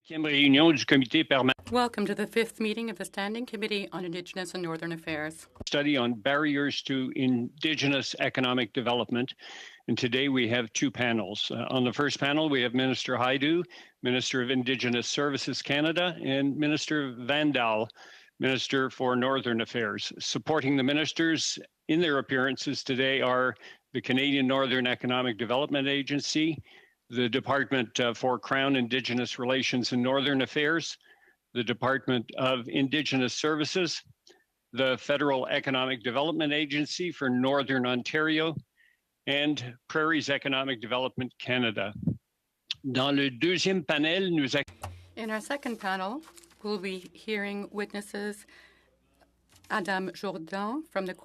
Welcome to the fifth meeting of the Standing Committee on Indigenous and Northern Affairs. Study on barriers to Indigenous economic development. And today we have two panels. On the first panel, we have Minister Haidu, Minister of Indigenous Services Canada, and Minister Vandal, Minister for Northern Affairs. Supporting the ministers in their appearances today are the Canadian Northern Economic Development Agency, the Department for Crown Indigenous Relations and Northern Affairs, the Department of Indigenous Services, the Federal Economic Development Agency for Northern Ontario, and Prairies Economic Development Canada. Dans le deuxième panel, In our second panel, we'll be hearing witnesses Adam Jourdan from the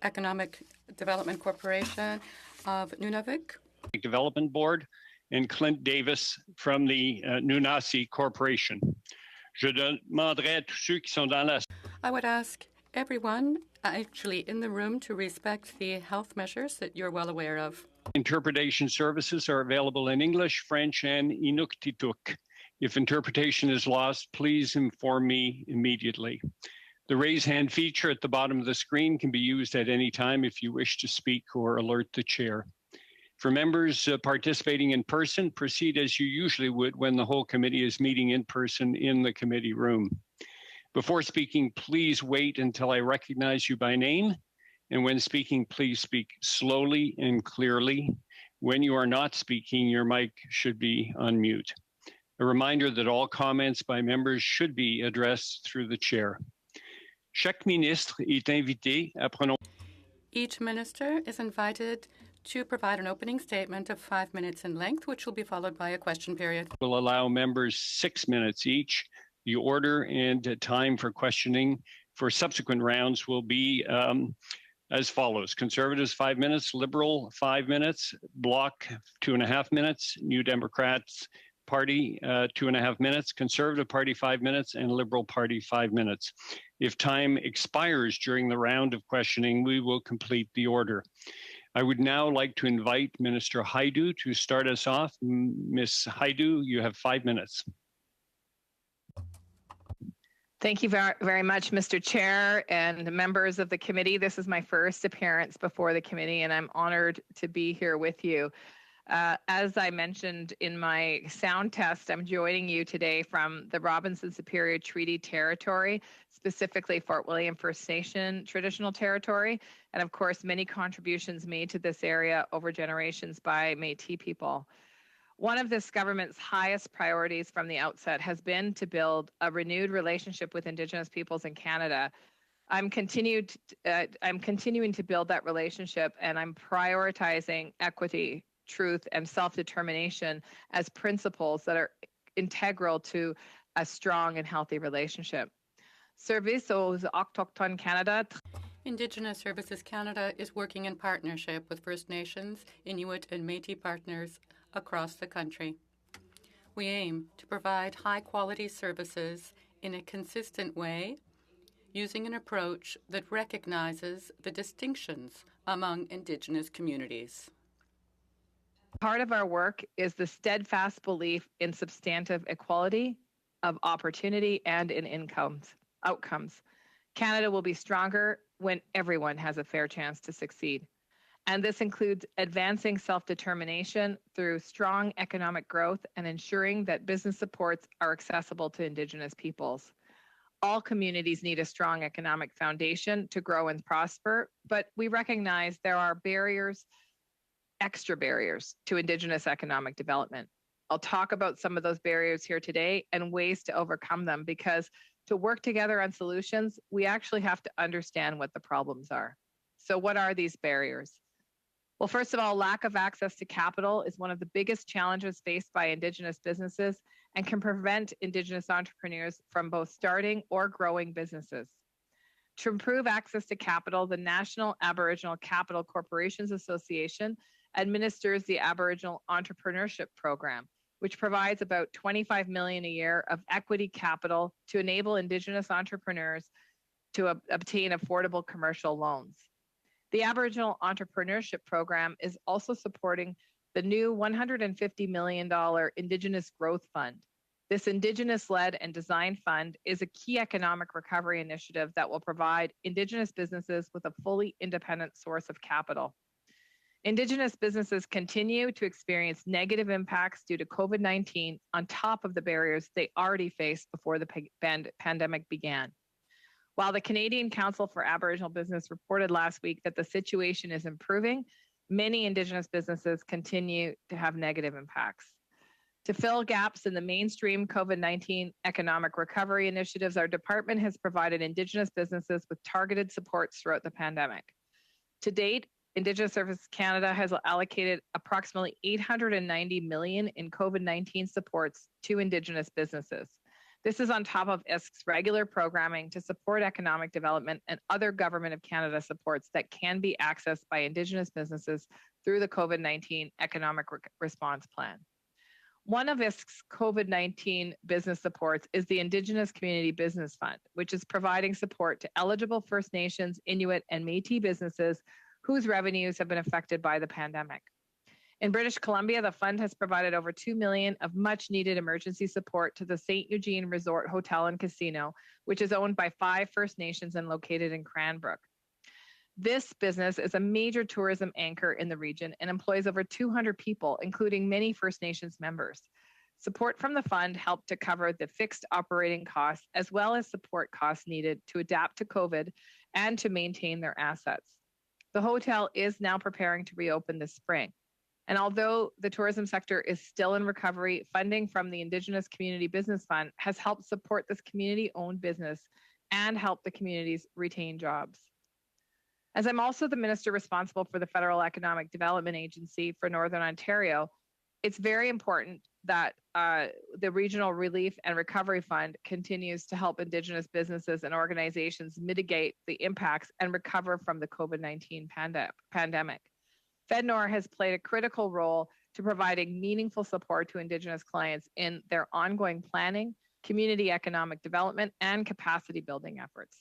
Economic Development Corporation of Nunavik, Development Board, and Clint Davis from the Nunasi Corporation. Je demanderai à tous ceux qui sont dans la... I would ask everyone actually in the room to respect the health measures that you're well aware of. Interpretation services are available in English, French, and Inuktitut. If interpretation is lost, please inform me immediately. The raise hand feature at the bottom of the screen can be used at any time if you wish to speak or alert the chair. For members participating in person, proceed as you usually would when the whole committee is meeting in person in the committee room. Before speaking, please wait until I recognize you by name. And when speaking, please speak slowly and clearly. When you are not speaking, your mic should be on mute. A reminder that all comments by members should be addressed through the chair. Chaque ministre est invité à prononcer. Each minister is invited to provide an opening statement of 5 minutes in length, which will be followed by a question period. We'll allow members 6 minutes each. The order and time for questioning for subsequent rounds will be as follows. Conservatives, 5 minutes. Liberal, 5 minutes. Bloc, 2.5 minutes. New Democrats Party, 2.5 minutes. Conservative Party, 5 minutes. And Liberal Party, 5 minutes. If time expires during the round of questioning, we will complete the order. I would now like to invite Minister Haidu to start us off. Ms. Haidu, you have 5 minutes. Thank you very much, Mr. Chair and the members of the committee. This is my first appearance before the committee, and I'm honored to be here with you. As I mentioned in my sound test, I'm joining you today from the Robinson Superior Treaty Territory, specifically Fort William First Nation traditional territory, and of course, many contributions made to this area over generations by Métis people. One of this government's highest priorities from the outset has been to build a renewed relationship with Indigenous peoples in Canada. I'm continuing to build that relationship, and I'm prioritizing equity, truth, and self-determination as principles that are integral to a strong and healthy relationship. Service aux Autochtones Canada. Indigenous Services Canada is working in partnership with First Nations, Inuit, and Métis partners across the country. We aim to provide high-quality services in a consistent way, using an approach that recognizes the distinctions among Indigenous communities. Part of our work is the steadfast belief in substantive equality of opportunity and in outcomes. Canada will be stronger when everyone has a fair chance to succeed. And this includes advancing self-determination through strong economic growth and ensuring that business supports are accessible to Indigenous peoples. All communities need a strong economic foundation to grow and prosper, but we recognize there are barriers, extra barriers to Indigenous economic development. I'll talk about some of those barriers here today and ways to overcome them, because to work together on solutions, we actually have to understand what the problems are. So what are these barriers? Well, first of all, lack of access to capital is one of the biggest challenges faced by Indigenous businesses and can prevent Indigenous entrepreneurs from both starting or growing businesses. To improve access to capital, the National Aboriginal Capital Corporations Association administers the Aboriginal Entrepreneurship Program, which provides about $25 million a year of equity capital to enable Indigenous entrepreneurs to obtain affordable commercial loans. The Aboriginal Entrepreneurship Program is also supporting the new $150 million Indigenous Growth Fund. This Indigenous-led and designed fund is a key economic recovery initiative that will provide Indigenous businesses with a fully independent source of capital. Indigenous businesses continue to experience negative impacts due to COVID-19 on top of the barriers they already faced before the pandemic began. While the Canadian Council for Aboriginal Business reported last week that the situation is improving, many Indigenous businesses continue to have negative impacts. To fill gaps in the mainstream COVID-19 economic recovery initiatives, our department has provided Indigenous businesses with targeted supports throughout the pandemic. To date, Indigenous Services Canada has allocated approximately $890 million in COVID-19 supports to Indigenous businesses. This is on top of ISK's regular programming to support economic development and other Government of Canada supports that can be accessed by Indigenous businesses through the COVID-19 Economic Response Plan. One of ISK's COVID-19 business supports is the Indigenous Community Business Fund, which is providing support to eligible First Nations, Inuit, and Métis businesses whose revenues have been affected by the pandemic. In British Columbia, the fund has provided over $2 million of much-needed emergency support to the St. Eugene Resort Hotel and Casino, which is owned by 5 First Nations and located in Cranbrook. This business is a major tourism anchor in the region and employs over 200 people, including many First Nations members. Support from the fund helped to cover the fixed operating costs as well as support costs needed to adapt to COVID and to maintain their assets. The hotel is now preparing to reopen this spring. And although the tourism sector is still in recovery, funding from the Indigenous Community Business Fund has helped support this community-owned business and help the communities retain jobs. As I'm also the minister responsible for the Federal Economic Development Agency for Northern Ontario, it's very important that the Regional Relief and Recovery Fund continues to help Indigenous businesses and organizations mitigate the impacts and recover from the COVID-19 pandemic. FedNor has played a critical role to providing meaningful support to Indigenous clients in their ongoing planning, community economic development, and capacity building efforts.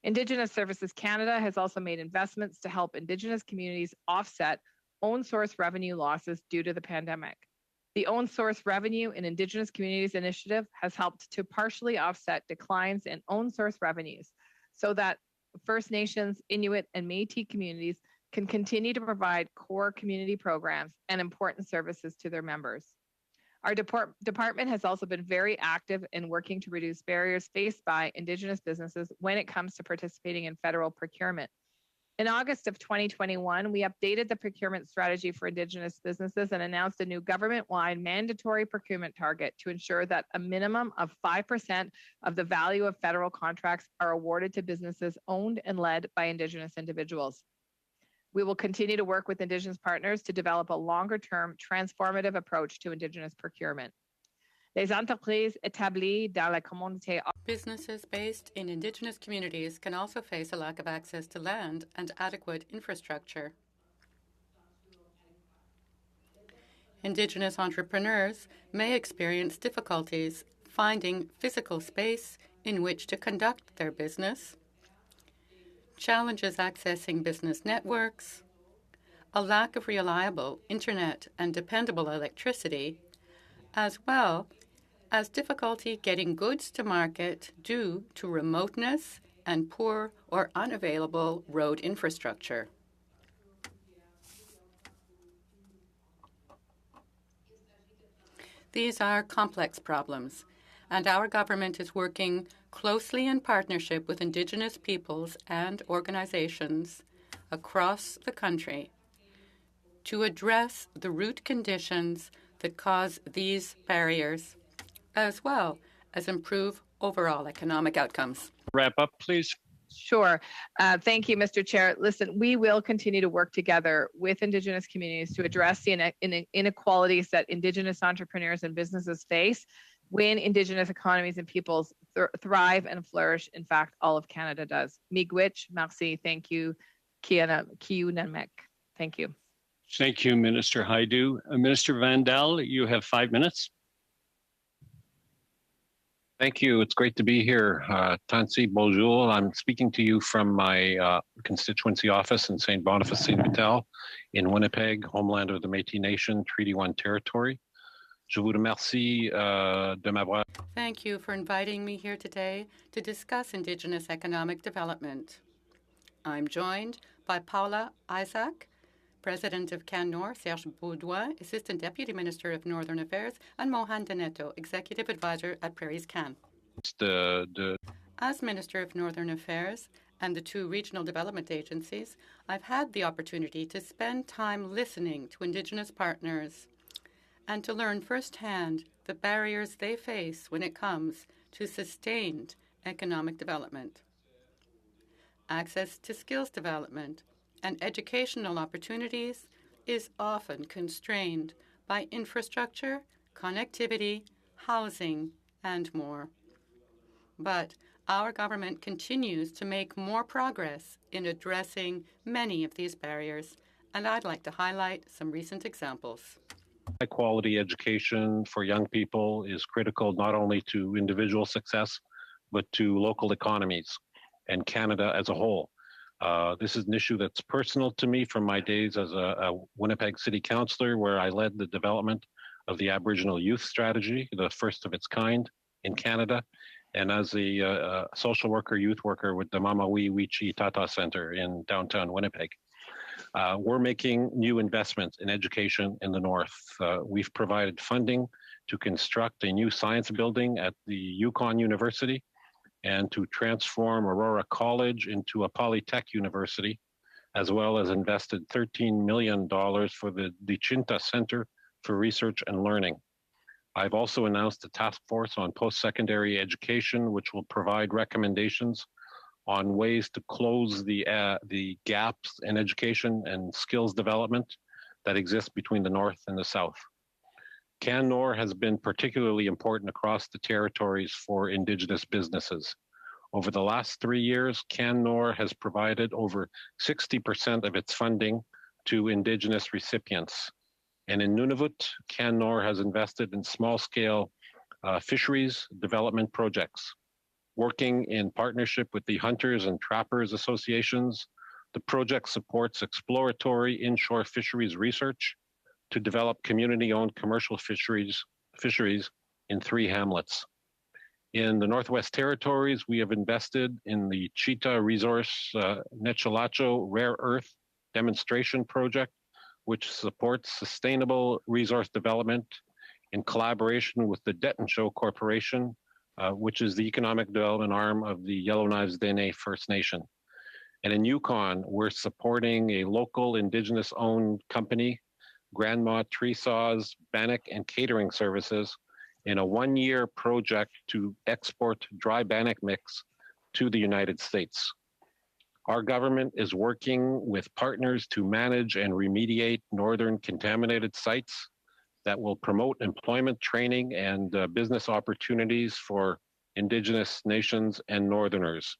Indigenous Services Canada has also made investments to help Indigenous communities offset own source revenue losses due to the pandemic. The Own Source Revenue in Indigenous Communities initiative has helped to partially offset declines in own source revenues so that First Nations, Inuit, and Métis communities can continue to provide core community programs and important services to their members. Our department has also been very active in working to reduce barriers faced by Indigenous businesses when it comes to participating in federal procurement. In August of 2021, we updated the procurement strategy for Indigenous businesses and announced a new government-wide mandatory procurement target to ensure that a minimum of 5% of the value of federal contracts are awarded to businesses owned and led by Indigenous individuals. We will continue to work with Indigenous partners to develop a longer-term transformative approach to Indigenous procurement. Les entreprises établies dans la communauté. Businesses based in Indigenous communities can also face a lack of access to land and adequate infrastructure. Indigenous entrepreneurs may experience difficulties finding physical space in which to conduct their business, challenges accessing business networks, a lack of reliable internet and dependable electricity, as well as difficulty getting goods to market due to remoteness and poor or unavailable road infrastructure. These are complex problems, and our government is working closely in partnership with Indigenous peoples and organizations across the country to address the root conditions that cause these barriers, as well as improve overall economic outcomes. Wrap up, please. Sure. Thank you, Mr. Chair. Listen, we will continue to work together with Indigenous communities to address the inequalities that Indigenous entrepreneurs and businesses face when Indigenous economies and peoples thrive and flourish. In fact, all of Canada does. Miigwech, merci, thank you, Kiunamek. Thank you. Thank you, Minister Haidu. Minister Vandal, you have 5 minutes. Thank you. It's great to be here. Tansi, bonjour. I'm speaking to you from my constituency office in St. Boniface St. Vital in Winnipeg, homeland of the Métis Nation, Treaty 1 territory. Je vous remercie de m'avoir. Thank you for inviting me here today to discuss Indigenous economic development. I'm joined by Paula Isaac, President of CanNor, Serge Beaudoin, Assistant Deputy Minister of Northern Affairs, and Mohan Daneto, Executive Advisor at Prairies Can. As Minister of Northern Affairs and the two regional development agencies, I've had the opportunity to spend time listening to Indigenous partners and to learn firsthand the barriers they face when it comes to sustained economic development. Access to skills development and educational opportunities is often constrained by infrastructure, connectivity, housing, and more. But our government continues to make more progress in addressing many of these barriers, and I'd like to highlight some recent examples. High quality education for young people is critical not only to individual success, but to local economies and Canada as a whole. This is an issue that's personal to me from my days as a Winnipeg City Councillor, where I led the development of the Aboriginal Youth Strategy, the first of its kind in Canada, and as a social worker, youth worker with the Mama Wee Wichi Tata Center in downtown Winnipeg. We're making new investments in education in the North. We've provided funding to construct a new science building at the Yukon University and to transform Aurora College into a Polytech University, as well as invested $13 million for the Dichinta Center for Research and Learning. I've also announced a task force on post-secondary education, which will provide recommendations on ways to close the gaps in education and skills development that exist between the North and the South. CanNor has been particularly important across the territories for Indigenous businesses. Over the last 3 years, CanNor has provided over 60% of its funding to Indigenous recipients. And in Nunavut, CanNor has invested in small-scale fisheries development projects. Working in partnership with the Hunters and Trappers Associations, the project supports exploratory inshore fisheries research to develop community-owned commercial fisheries in 3 hamlets. In the Northwest Territories, we have invested in the Cheetah Resource Nechalacho Rare Earth Demonstration Project, which supports sustainable resource development in collaboration with the Detenshow Corporation, which is the economic development arm of the Yellowknives Dene First Nation. And in Yukon, we're supporting a local Indigenous-owned company, Grandma Tree Saws, Bannock and Catering Services, in a 1-year project to export dry bannock mix to the United States. Our government is working with partners to manage and remediate northern contaminated sites that will promote employment training and business opportunities for Indigenous nations and Northerners.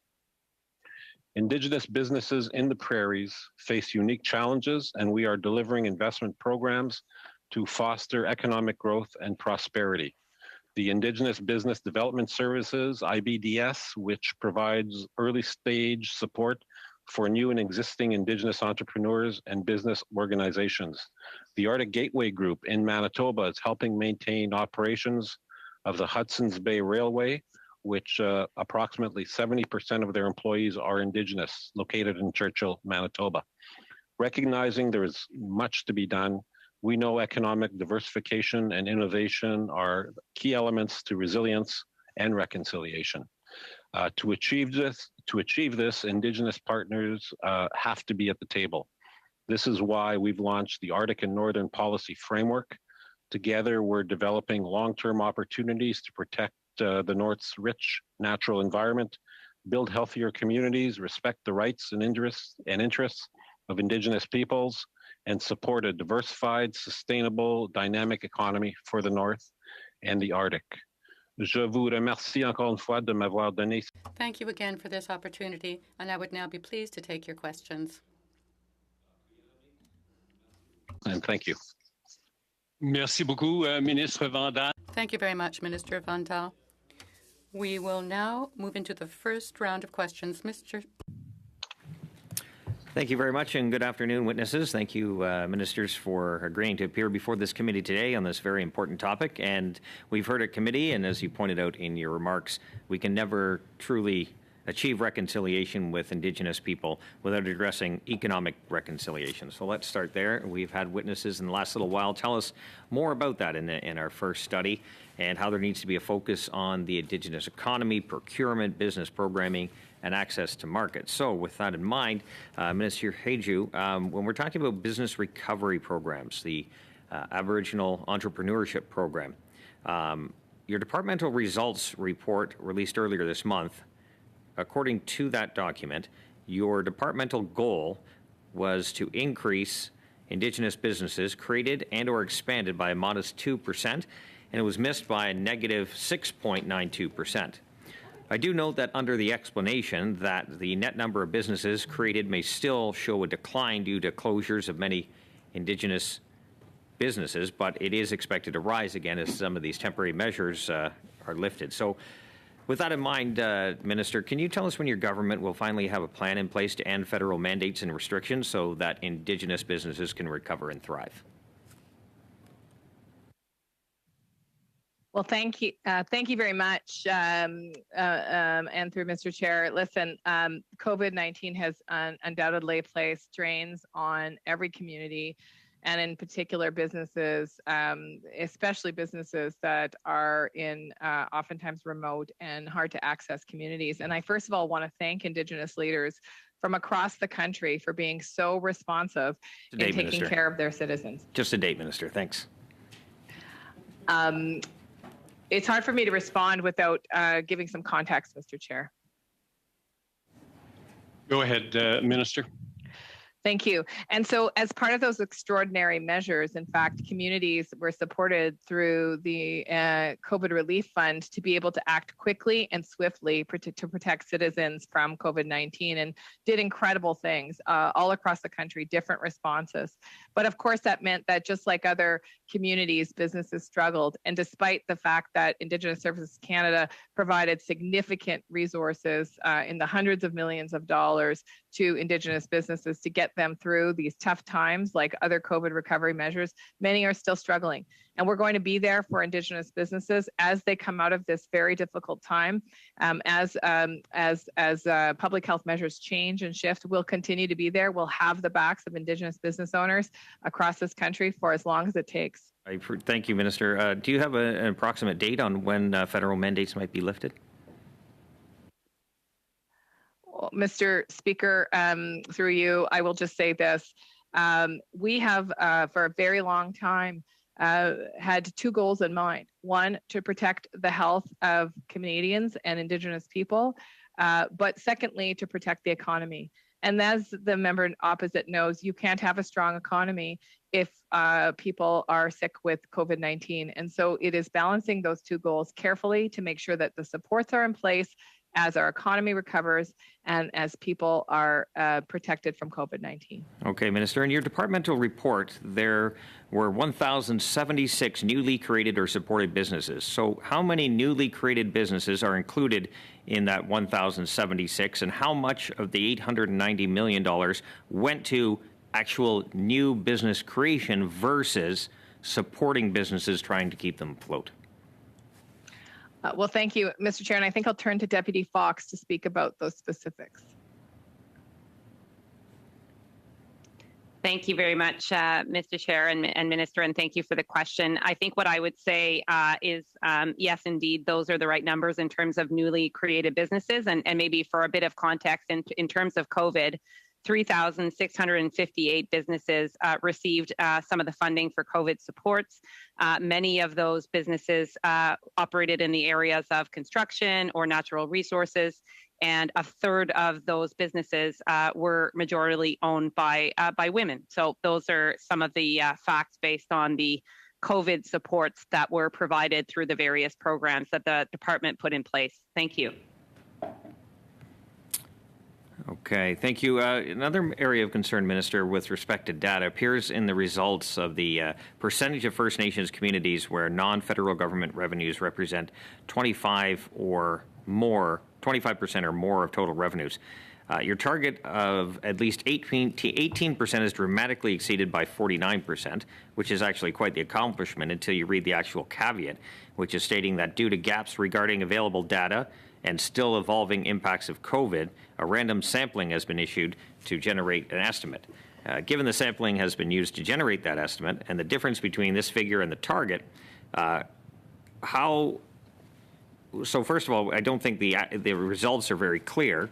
Indigenous businesses in the prairies face unique challenges, and we are delivering investment programs to foster economic growth and prosperity. The Indigenous Business Development Services, IBDS, which provides early stage support for new and existing Indigenous entrepreneurs and business organizations. The Arctic Gateway Group in Manitoba is helping maintain operations of the Hudson's Bay Railway, which approximately 70% of their employees are Indigenous, located in Churchill, Manitoba. Recognizing there is much to be done, we know economic diversification and innovation are key elements to resilience and reconciliation. To achieve this, Indigenous partners have to be at the table. This is why we've launched the Arctic and Northern Policy Framework. Together, we're developing long-term opportunities to protect the North's rich natural environment, build healthier communities, respect the rights and interests of Indigenous peoples, and support a diversified, sustainable, dynamic economy for the North and the Arctic. Je vous remercie encore une fois de m'avoir donné. Thank you again for this opportunity, and I would now be pleased to take your questions. And thank you. Merci beaucoup, Ministre Vandal. Thank you very much, Minister Vandal. We will now move into the first round of questions. Thank you very much, and good afternoon, witnesses. Thank you, ministers, for agreeing to appear before this committee today on this very important topic. And we've heard at committee, and as you pointed out in your remarks, we can never truly achieve reconciliation with Indigenous people without addressing economic reconciliation. So let's start there. We've had witnesses in the last little while tell us more about that in our first study, and how there needs to be a focus on the Indigenous economy, procurement, business programming, and access to markets. So with that in mind, Minister Hajdu, when we're talking about business recovery programs, the Aboriginal Entrepreneurship Program, your departmental results report released earlier this month, according to that document, your departmental goal was to increase Indigenous businesses created and or expanded by a modest 2%, and it was missed by a negative 6.92%. I do note that under the explanation that the net number of businesses created may still show a decline due to closures of many Indigenous businesses, but it is expected to rise again as some of these temporary measures are lifted. So with that in mind, Minister, can you tell us when your government will finally have a plan in place to end federal mandates and restrictions so that Indigenous businesses can recover and thrive? Well, thank you very much, and through Mr. Chair. Listen, COVID-19 has undoubtedly placed strains on every community, and in particular businesses, especially businesses that are in oftentimes remote and hard to access communities. And I first of all want to thank Indigenous leaders from across the country for being so responsive in taking care of their citizens. Just a date, Minister. Thanks. It's hard for me to respond without giving some context, Mr. Chair. Go ahead, Minister. Thank you. And so as part of those extraordinary measures, in fact, communities were supported through the COVID Relief Fund to be able to act quickly and swiftly to protect citizens from COVID-19, and did incredible things all across the country, different responses. But of course, that meant that just like other communities, businesses struggled. And despite the fact that Indigenous Services Canada provided significant resources in the hundreds of millions of dollars to Indigenous businesses to get them through these tough times, like other COVID recovery measures, many are still struggling. And we're going to be there for Indigenous businesses as they come out of this very difficult time. As public health measures change and shift, we'll continue to be there. We'll have the backs of Indigenous business owners across this country for as long as it takes. Thank you, Minister. Do you have an approximate date on when federal mandates might be lifted? Mr. Speaker, through you, I will just say this. We have, for a very long time, had two goals in mind. One, to protect the health of Canadians and Indigenous people, but secondly, to protect the economy. And as the member opposite knows, you can't have a strong economy if people are sick with COVID-19. And so it is balancing those two goals carefully to make sure that the supports are in place as our economy recovers and as people are protected from COVID-19. Okay, Minister. In your departmental report, there were 1,076 newly created or supported businesses. So how many newly created businesses are included in that 1,076, and how much of the $890 million went to actual new business creation versus supporting businesses trying to keep them afloat? Well, thank you, Mr. Chair, and I think I'll turn to Deputy Fox to speak about those specifics. Thank you very much, Mr. Chair and Minister, and thank you for the question. I think what I would say is, yes, indeed, those are the right numbers in terms of newly created businesses, and maybe for a bit of context, in terms of COVID, 3,658 businesses received some of the funding for COVID supports. Many of those businesses operated in the areas of construction or natural resources, and a third of those businesses were majority owned by women. So those are some of the facts based on the COVID supports that were provided through the various programs that the department put in place. Thank you. Okay, thank you. Another area of concern, Minister, with respect to data appears in the results of the percentage of First Nations communities where non-federal government revenues represent 25% or more of total revenues. Your target of at least 18% is dramatically exceeded by 49%, which is actually quite the accomplishment until you read the actual caveat, which is stating that due to gaps regarding available data and still evolving impacts of COVID, a random sampling has been issued to generate an estimate. Given the sampling has been used to generate that estimate and the difference between this figure and the target, so first of all, I don't think the results are very clear,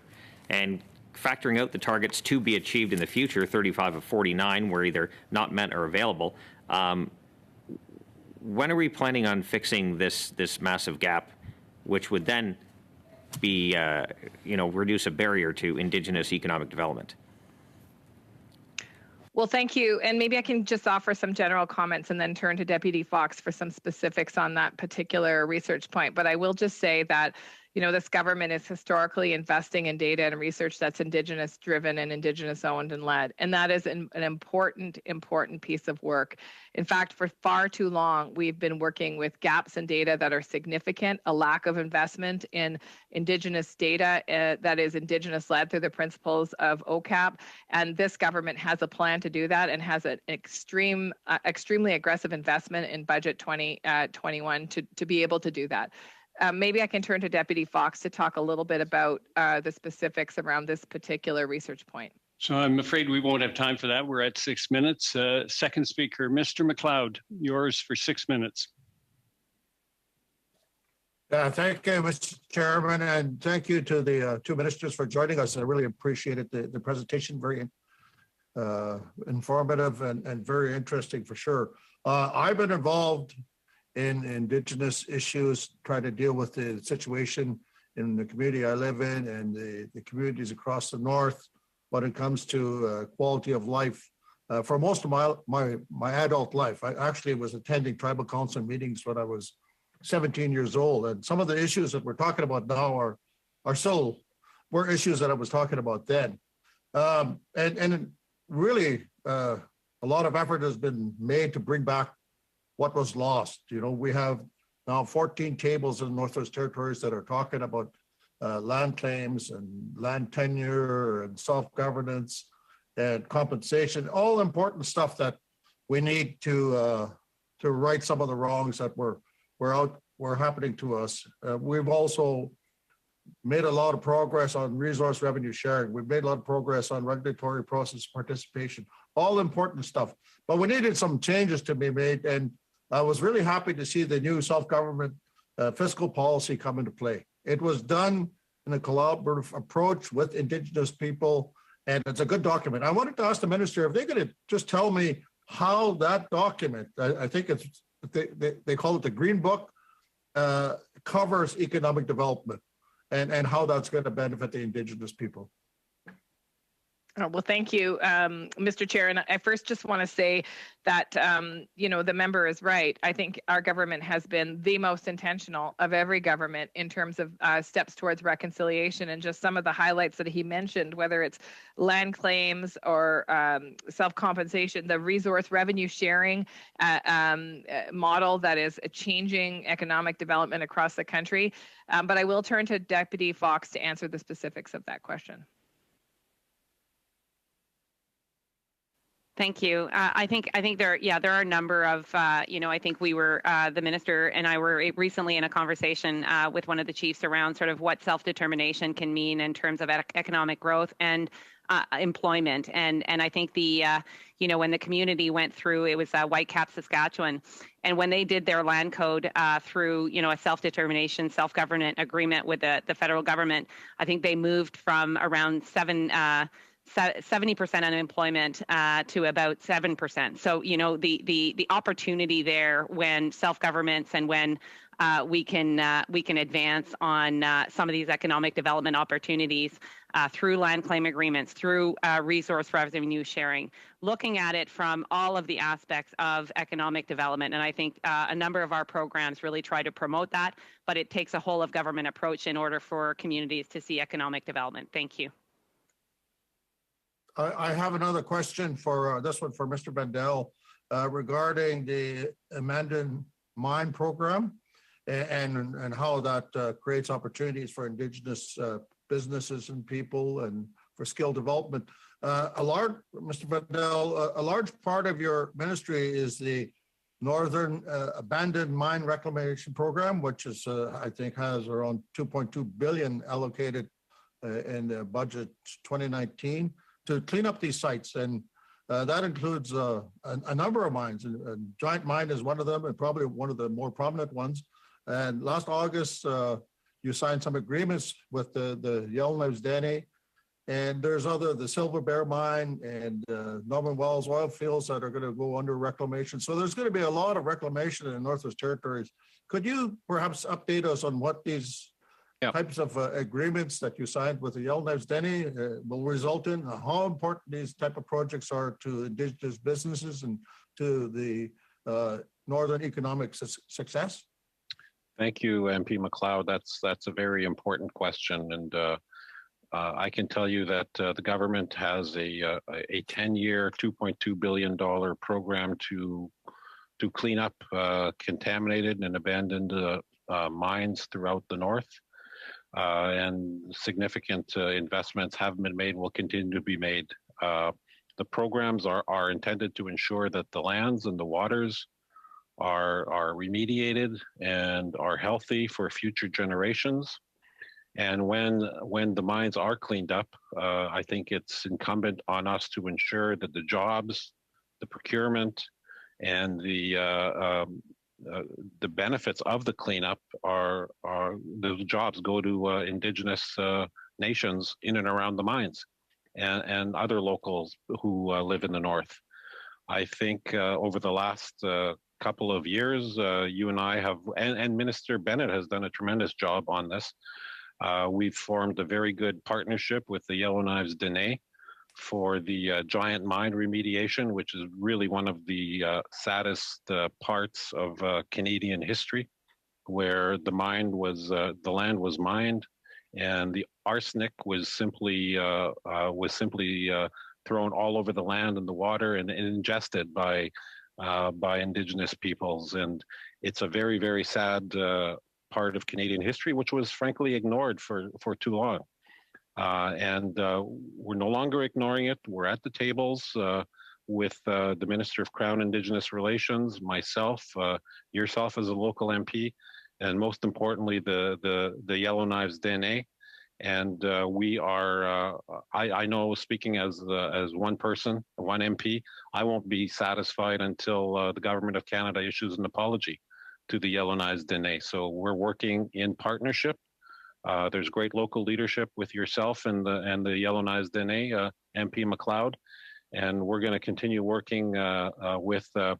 and factoring out the targets to be achieved in the future, 35 of 49 were either not met or available. When are we planning on fixing this massive gap, which would then be, reduce a barrier to Indigenous economic development? Well, thank you. And maybe I can just offer some general comments and then turn to Deputy Fox for some specifics on that particular research point. But I will just say that, this government is historically investing in data and research that's Indigenous driven and Indigenous owned and led. And that is an important piece of work. In fact, for far too long, we've been working with gaps in data that are significant, a lack of investment in Indigenous data that is Indigenous led through the principles of OCAP. And this government has a plan to do that and has an extremely aggressive investment in budget 2021 to be able to do that. Maybe I can turn to Deputy Fox to talk a little bit about the specifics around this particular research point. So I'm afraid we won't have time for that. We're at 6 minutes. Second speaker, Mr. McLeod, yours for 6 minutes. Thank you, Mr. Chairman, and thank you to the two ministers for joining us. I really appreciated the presentation, very informative and very interesting for sure. I've been involved in Indigenous issues, trying to deal with the situation in the community I live in and the communities across the north when it comes to quality of life. For most of my adult life, I actually was attending tribal council meetings when I was 17 years old. And some of the issues that we're talking about now were issues that I was talking about then. And really, a lot of effort has been made to bring back what was lost. We have now 14 tables in the Northwest Territories that are talking about land claims and land tenure and self-governance and compensation, all important stuff that we need to right some of the wrongs that were happening to us. We've also made a lot of progress on resource revenue sharing. We've made a lot of progress on regulatory process participation, all important stuff. But we needed some changes to be made, and I was really happy to see the new self-government fiscal policy come into play. It was done in a collaborative approach with Indigenous people, and it's a good document. I wanted to ask the minister if they could just tell me how that document, I think they call it the Green Book, covers economic development and how that's going to benefit the Indigenous people. Well, thank you, Mr. Chair. And I first just want to say that, the member is right. I think our government has been the most intentional of every government in terms of steps towards reconciliation, and just some of the highlights that he mentioned, whether it's land claims or self-compensation, the resource revenue sharing model that is changing economic development across the country. But I will turn to Deputy Fox to answer the specifics of that question. Thank you. I think there are a number of, I think we were, the minister and I were recently in a conversation with one of the chiefs around sort of what self-determination can mean in terms of economic growth and employment. And I think when the community went through, it was Whitecap, Saskatchewan, and when they did their land code through, a self-determination, self-government agreement with the federal government, I think they moved from around 70% unemployment to about 7%. So, the opportunity there when self-governments and when we can advance on some of these economic development opportunities through land claim agreements, through resource revenue sharing, looking at it from all of the aspects of economic development. And I think a number of our programs really try to promote that, but it takes a whole of government approach in order for communities to see economic development. Thank you. I have another question for this one for Mr. Bendel regarding the Amended Mine program and how that creates opportunities for Indigenous businesses and people and for skill development. Mr. Vandell, a large part of your ministry is the Northern Abandoned Mine Reclamation Program, which is, I think, has around 2.2 billion allocated in the budget 2019 to clean up these sites. And that includes a number of mines. And Giant Mine is one of them, and probably one of the more prominent ones. And last August, you signed some agreements with the Yellowknives Dene, and there's the Silver Bear Mine and Norman Wells oil fields that are going to go under reclamation. So there's going to be a lot of reclamation in the Northwest Territories. Could you perhaps update us on what these types of agreements that you signed with the Yellowknives Dene will result in? How important these type of projects are to Indigenous businesses and to the Northern economic success? Thank you, MP McLeod. That's a very important question, and I can tell you that the government has a 10-year, $2.2 billion program to clean up contaminated and abandoned mines throughout the north, and significant investments have been made, will continue to be made. The programs are intended to ensure that the lands and the waters are remediated and are healthy for future generations. And when the mines are cleaned up, I think it's incumbent on us to ensure that the jobs, the procurement, and the benefits of the cleanup are those jobs go to Indigenous nations in and around the mines, and other locals who live in the north. I think over the last couple of years, you and I have, and Minister Bennett has done a tremendous job on this. We've formed a very good partnership with the Yellowknives Dene for the giant mine remediation, which is really one of the saddest parts of Canadian history, where the land was mined, and the arsenic was simply thrown all over the land and the water and ingested by Indigenous peoples. And it's a very, very sad part of Canadian history, which was frankly ignored for too long. And we're no longer ignoring it. We're at the tables with the Minister of Crown Indigenous Relations, myself, yourself as a local MP, and most importantly, the Yellowknives Dene. And we are, I know, speaking as one person, one MP, I won't be satisfied until the Government of Canada issues an apology to the Yellowknives Dene. So we're working in partnership. There's great local leadership with yourself and the Yellowknives Dene, MP McLeod, and we're going to continue working with the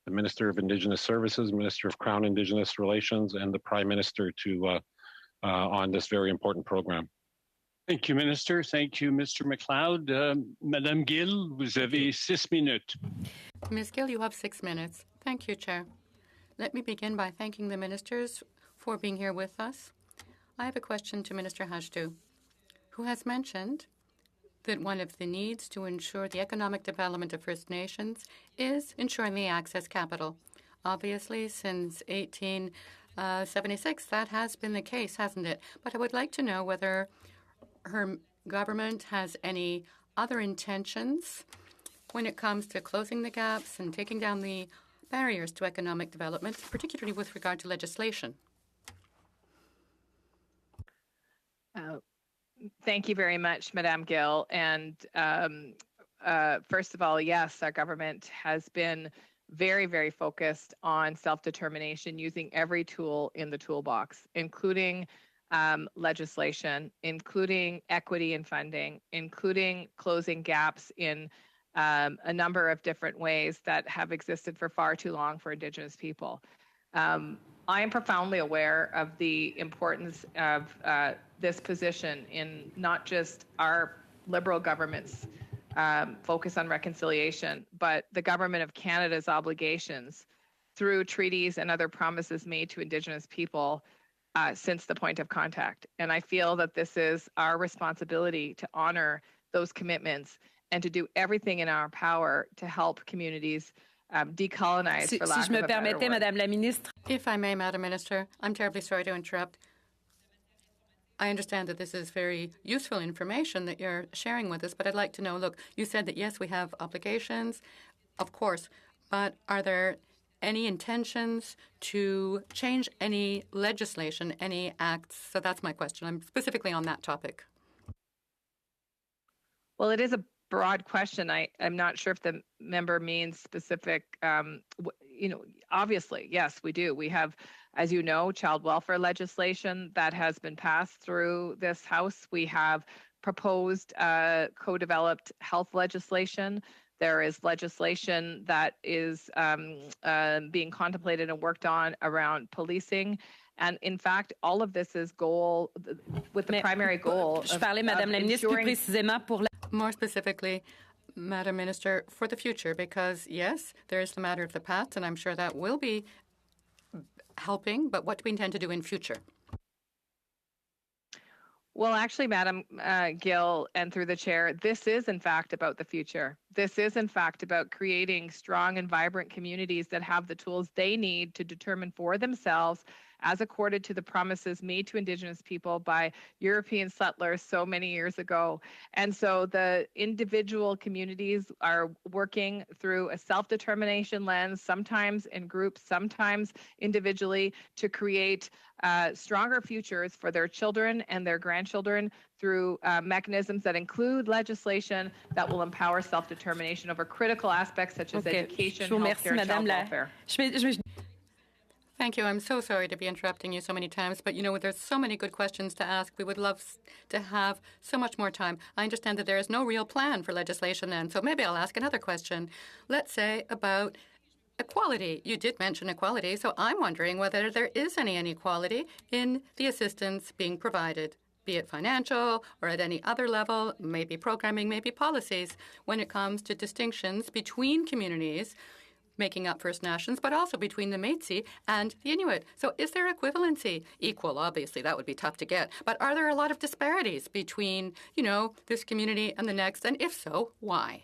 Minister of Indigenous Services, Minister of Crown Indigenous Relations, and the Prime Minister to on this very important program. Thank you, Minister. Thank you, Mr. McLeod. Madame Gill, vous avez 6 minutes. Ms. Gill, you have 6 minutes. Thank you, Chair. Let me begin by thanking the ministers for being here with us. I have a question to Minister Hajdu, who has mentioned that one of the needs to ensure the economic development of First Nations is ensuring they access capital. Obviously, since 1876, that has been the case, hasn't it? But I would like to know whether her government has any other intentions when it comes to closing the gaps and taking down the barriers to economic development, particularly with regard to legislation. Thank you very much, Madame Gill. And first of all, yes, our government has been very, very focused on self-determination, using every tool in the toolbox, including legislation, including equity and funding, including closing gaps in a number of different ways that have existed for far too long for Indigenous people. I am profoundly aware of the importance of this position in not just our Liberal government's focus on reconciliation, but the Government of Canada's obligations through treaties and other promises made to Indigenous people since the point of contact. And I feel that this is our responsibility to honor those commitments and to do everything in our power to help communities decolonize, for lack of a better word. If I may, Madam Minister, I'm terribly sorry to interrupt. I understand that this is very useful information that you're sharing with us, but I'd like to know, look, you said that yes, we have obligations, of course, but are there any intentions to change any legislation, any acts? So that's my question. I'm specifically on that topic. Well, it is a broad question. I'm not sure if the member means specific, obviously, yes, we do. We have, as you know, child welfare legislation that has been passed through this House. We have proposed co-developed health legislation. There is legislation that is being contemplated and worked on around policing. And in fact, all of this is with the primary goal of ensuring... More specifically, Madam Minister, for the future, because yes, there is the matter of the past, and I'm sure that will be helping, but what do we intend to do in future? Well, actually, Madam Gill, and through the chair, this is in fact about the future. This is in fact about creating strong and vibrant communities that have the tools they need to determine for themselves, as accorded to the promises made to Indigenous people by European settlers so many years ago. And so the individual communities are working through a self-determination lens, sometimes in groups, sometimes individually, to create stronger futures for their children and their grandchildren through mechanisms that include legislation that will empower self-determination over critical aspects such as education, healthcare, and child welfare. Thank you. I'm so sorry to be interrupting you so many times, but there's so many good questions to ask. We would love to have so much more time. I understand that there is no real plan for legislation then, so maybe I'll ask another question. Let's say about equality. You did mention equality, so I'm wondering whether there is any inequality in the assistance being provided, be it financial or at any other level, maybe programming, maybe policies, when it comes to distinctions between communities making up First Nations, but also between the Métis and the Inuit. So is there equivalency? Equal, obviously, that would be tough to get. But are there a lot of disparities between, this community and the next? And if so, why?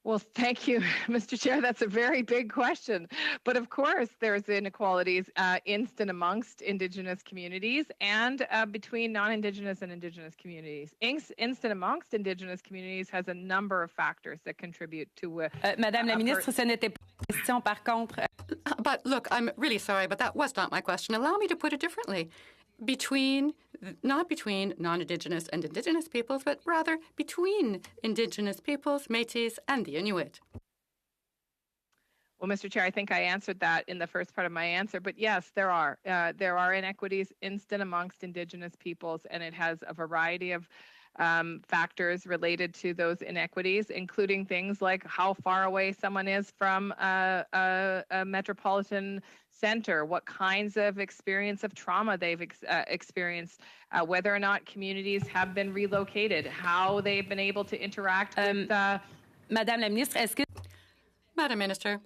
Well, thank you, Mr. Chair. That's a very big question. But of course, there's inequalities instant amongst Indigenous communities and between non-Indigenous and Indigenous communities. Instant amongst Indigenous communities has a number of factors that contribute to... Madame la Ministre, ce n'était pas une question, par contre. But look, I'm really sorry, but that was not my question. Allow me to put it differently. Not between non-Indigenous and Indigenous peoples, but rather between Indigenous peoples, Métis, and the Inuit. Well, Mr. Chair, I think I answered that in the first part of my answer, but yes, there are inequities instant amongst Indigenous peoples, and it has a variety of factors related to those inequities, including things like how far away someone is from a metropolitan center, what kinds of experience of trauma they've experienced, whether or not communities have been relocated, how they've been able to interact with... Madame la Ministre, est-ce que... Madam Minister,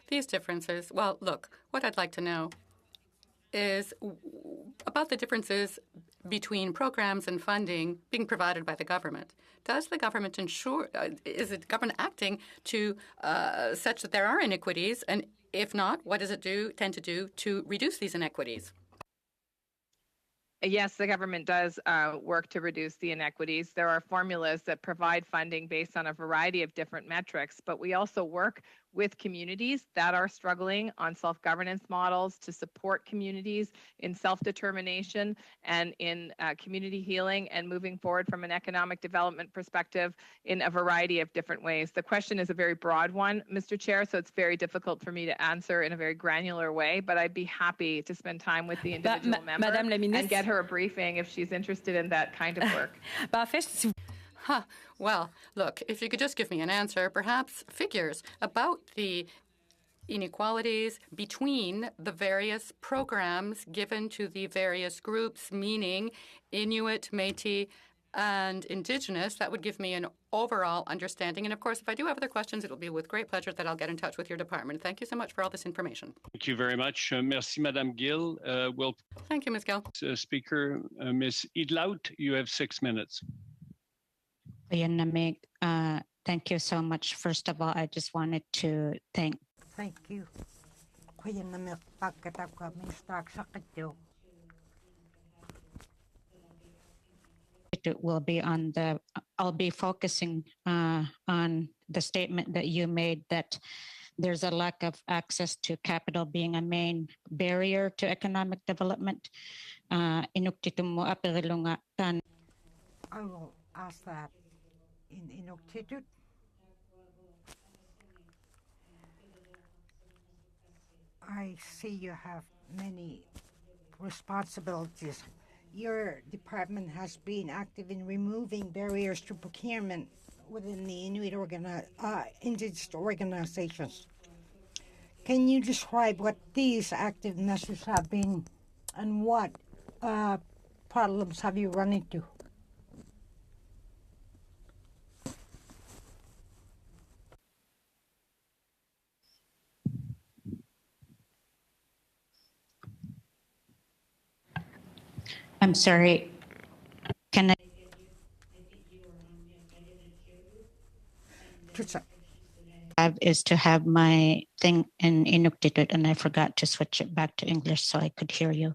these differences, well, look, what I'd like to know is about the differences between programs and funding being provided by the government. Does the government ensure, is the government acting to such that there are inequities? And if not, what does it tend to do to reduce these inequities? Yes, the government does work to reduce the inequities. There are formulas that provide funding based on a variety of different metrics, but we also work with communities that are struggling on self-governance models to support communities in self-determination and in community healing and moving forward from an economic development perspective in a variety of different ways. The question is a very broad one, Mr. Chair, so it's very difficult for me to answer in a very granular way, but I'd be happy to spend time with the individual member and get her a briefing if she's interested in that kind of work. Well, look, if you could just give me an answer, perhaps figures about the inequalities between the various programs given to the various groups, meaning Inuit, Métis, and Indigenous, that would give me an overall understanding. And of course, if I do have other questions, it'll be with great pleasure that I'll get in touch with your department. Thank you so much for all this information. Thank you very much. Merci, Madame Gill. Thank you, Ms. Gill. Speaker, Ms. Idlaut, you have 6 minutes. Thank you so much. First of all, I just wanted to thank. Thank you. Inuktitut will be on the, I'll be focusing on the statement that you made that there's a lack of access to capital being a main barrier to economic development. Inuktitut mo apelunga tan. I will ask that in Inuktitut. I see you have many responsibilities. Your department has been active in removing barriers to procurement within the Inuit indigenous organizations. Can you describe what these active measures have been and what problems have you run into? I'm sorry. Can I? Is to have my thing in Inuktitut, and I forgot to switch it back to English so I could hear you.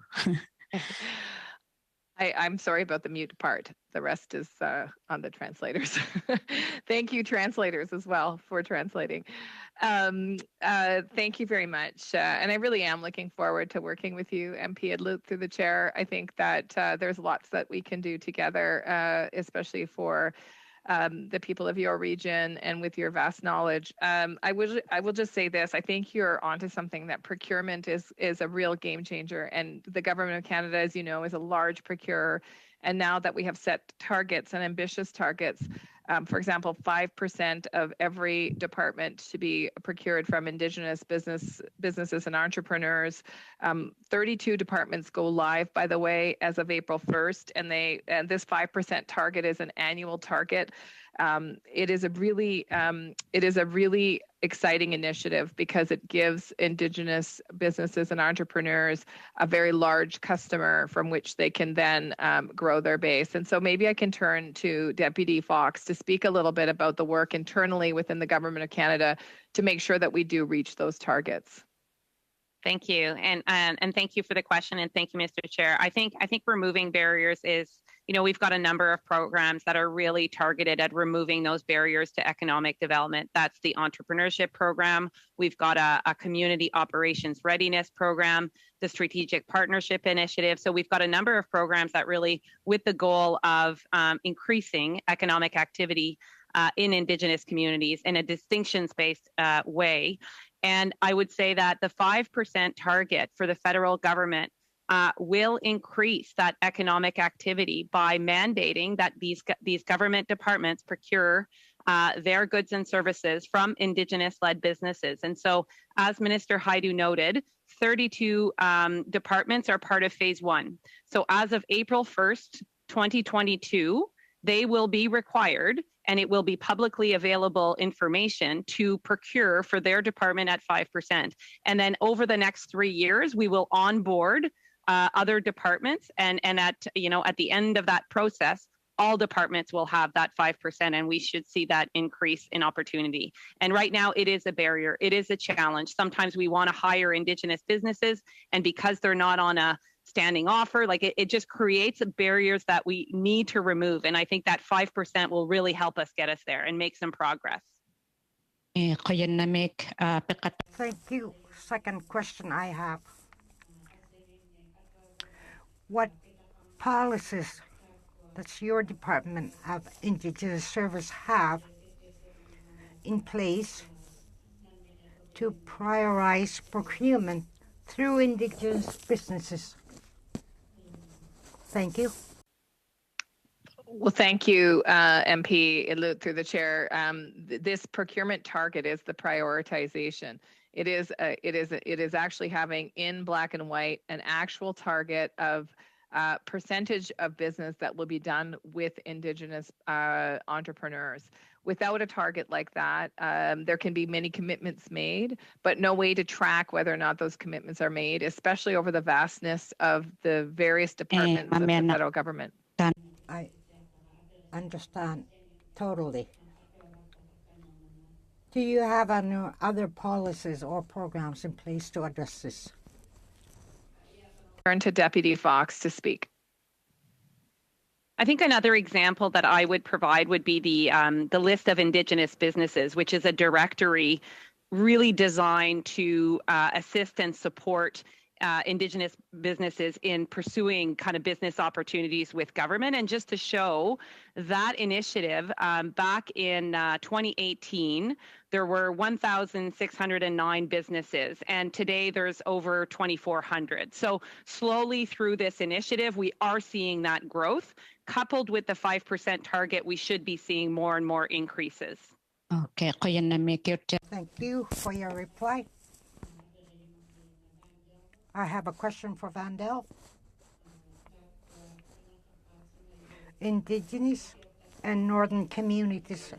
I'm sorry about the mute part. The rest is on the translators. Thank you, translators, as well, for translating. Thank you very much. And I really am looking forward to working with you, MP Adlut, through the chair. I think that there's lots that we can do together, especially for the people of your region and with your vast knowledge. I will just say this. I think you're onto something, that procurement is a real game changer. And the government of Canada, as you know, is a large procurer. And now that we have set targets and ambitious targets, for example, 5% of every department to be procured from Indigenous businesses and entrepreneurs. 32 departments go live, by the way, as of April 1st, and this 5% target is an annual target. It is a really exciting initiative because it gives Indigenous businesses and entrepreneurs a very large customer from which they can then grow their base. And so maybe I can turn to Deputy Fox to speak a little bit about the work internally within the Government of Canada to make sure that we do reach those targets. Thank you, and thank you for the question, and thank you, Mr. Chair. I think removing barriers is, we've got a number of programs that are really targeted at removing those barriers to economic development. That's the entrepreneurship program. We've got a community operations readiness program, the strategic partnership initiative. So we've got a number of programs that really, with the goal of increasing economic activity in Indigenous communities in a distinctions-based way. And I would say that the 5% target for the federal government will increase that economic activity by mandating that these government departments procure their goods and services from Indigenous-led businesses. And so, as Minister Haidu noted, 32 departments are part of Phase 1. So as of April 1st, 2022, they will be required, and it will be publicly available information, to procure for their department at 5%. And then over the next 3 years, we will onboard other departments, and at the end of that process, all departments will have that 5%, and we should see that increase in opportunity. And right now, it is a barrier. It is a challenge. Sometimes we want to hire Indigenous businesses, and because they're not on a standing offer, it just creates barriers that we need to remove. And I think that 5% will really help us get us there and make some progress. Thank you. Second question I have. What policies does your Department of Indigenous Service have in place to prioritize procurement through Indigenous businesses? Thank you. Well, thank you, MP Adlut, through the chair. This procurement target is the prioritization. It is actually having in black and white an actual target of percentage of business that will be done with Indigenous entrepreneurs. Without a target like that, there can be many commitments made, but no way to track whether or not those commitments are made, especially over the vastness of the various departments of the federal government. I understand totally. Do you have any other policies or programs in place to address this? Turn to Deputy Fox to speak. I think another example that I would provide would be the list of Indigenous businesses, which is a directory really designed to assist and support Indigenous businesses in pursuing kind of business opportunities with government. And just to show that initiative, back in 2018, there were 1,609 businesses, and today there's over 2,400. So slowly through this initiative, we are seeing that growth. Coupled with the 5% target, we should be seeing more and more increases. Okay, Thank you for your reply. I have a question for Vandel. Indigenous and Northern communities.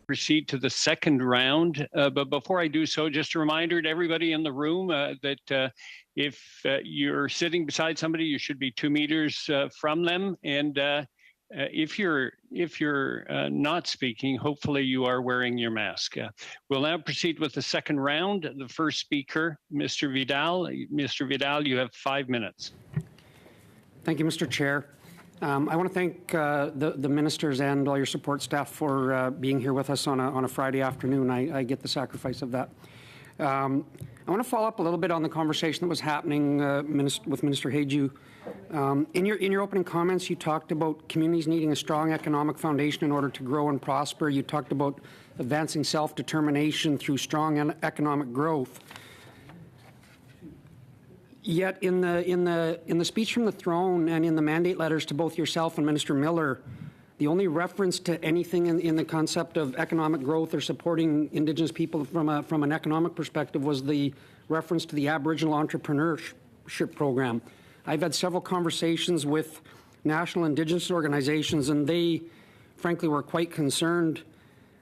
Proceed to the second round. But before I do so, just a reminder to everybody in the room that if you're sitting beside somebody, you should be 2 meters from them. And if you're not speaking, hopefully you are wearing your mask. We'll now proceed with the second round. The first speaker, Mr. Vidal. Mr. Vidal, you have 5 minutes. Thank you, Mr. Chair. I want to thank the ministers and all your support staff for being here with us on a Friday afternoon. I get the sacrifice of that. I want to follow up a little bit on the conversation that was happening with Minister Hajdu. In your opening comments, you talked about communities needing a strong economic foundation in order to grow and prosper. You talked about advancing self-determination through strong economic growth. Yet in the speech from the throne and in the mandate letters to both yourself and Minister Miller, the only reference to anything in the concept of economic growth or supporting Indigenous people from an economic perspective was the reference to the Aboriginal Entrepreneurship Program. I've had several conversations with national Indigenous organizations, and they, frankly, were quite concerned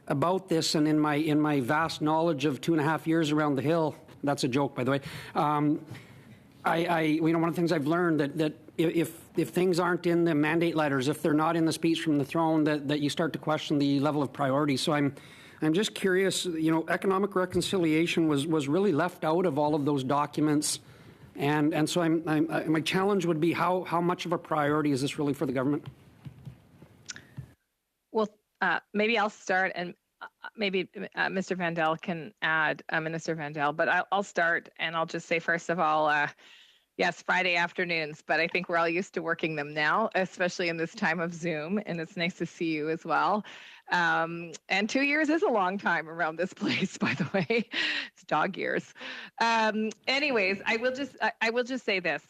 about this. And in my vast knowledge of 2.5 years around the Hill, that's a joke, by the way. One of the things I've learned that if things aren't in the mandate letters, if they're not in the speech from the throne, that you start to question the level of priority. So I'm just curious. Economic reconciliation was really left out of all of those documents, and so my challenge would be how much of a priority is this really for the government? Well, maybe I'll start, and maybe Mr. Vandel can add, Minister Vandel, but I'll start, and I'll just say, first of all, yes, Friday afternoons, but I think we're all used to working them now, especially in this time of Zoom, and it's nice to see you as well. And 2 years is a long time around this place, by the way. It's dog years. Anyways, I will just say this.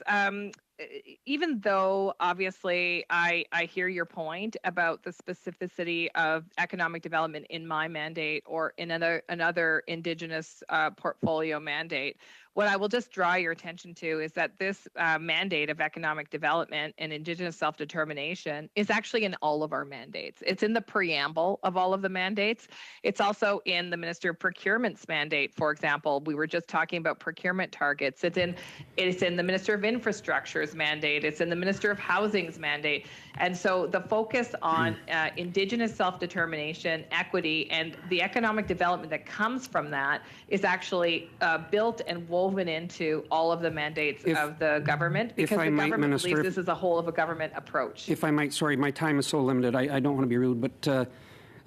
Even though obviously I hear your point about the specificity of economic development in my mandate or in another Indigenous portfolio mandate, what I will just draw your attention to is that this mandate of economic development and Indigenous self-determination is actually in all of our mandates. It's in the preamble of all of the mandates. It's also in the Minister of Procurement's mandate, for example. We were just talking about procurement targets. It's in the Minister of Infrastructure's mandate. It's in the Minister of Housing's mandate. And so the focus on Indigenous self-determination, equity, and the economic development that comes from that is actually built and woven into all of the mandates of the government, because the government believes this is a whole of a government approach. If I might, sorry, my time is so limited. I don't want to be rude, but